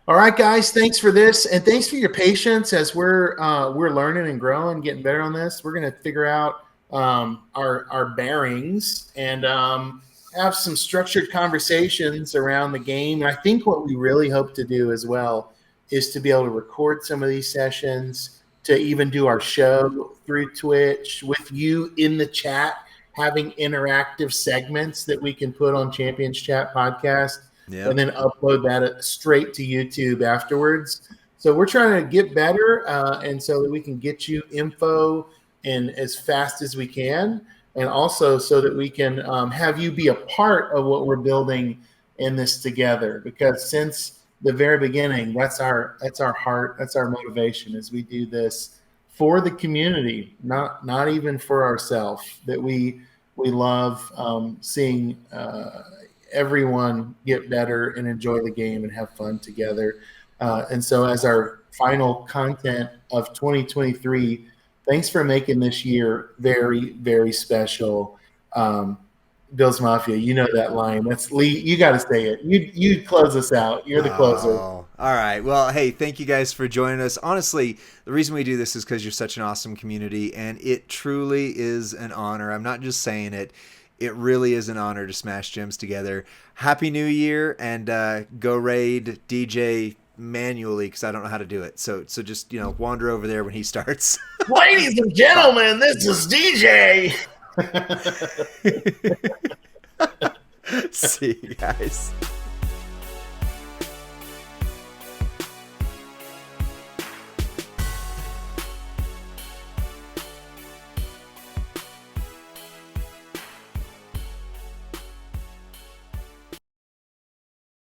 All right, guys. Thanks for this, and thanks for your patience as we're learning and growing, getting better on this. We're gonna figure out our bearings and have some structured conversations around the game. And I think what we really hope to do as well is to be able to record some of these sessions, to even do our show through Twitch with you in the chat, having interactive segments that we can put on Champions Chat podcast and Yep. then upload that straight to YouTube afterwards. So we're trying to get better, and so that we can get you info and as fast as we can, and also so that we can have you be a part of what we're building in this together. Because since the very beginning, that's our heart, that's our motivation, as we do this for the community, not even for ourselves. That we love seeing everyone get better and enjoy the game and have fun together. And so, as our final content of 2023, thanks for making this year very, very special. Bill's Mafia, you know that line. That's Lee. You got to say it. You close us out. You're the closer. Oh, all right. Well, hey, thank you guys for joining us. Honestly, the reason we do this is because you're such an awesome community, and it truly is an honor. I'm not just saying it. It really is an honor to smash gems together. Happy New Year, and go raid DJ manually because I don't know how to do it. So just wander over there when he starts. Ladies and gentlemen, this is DJ. See you guys.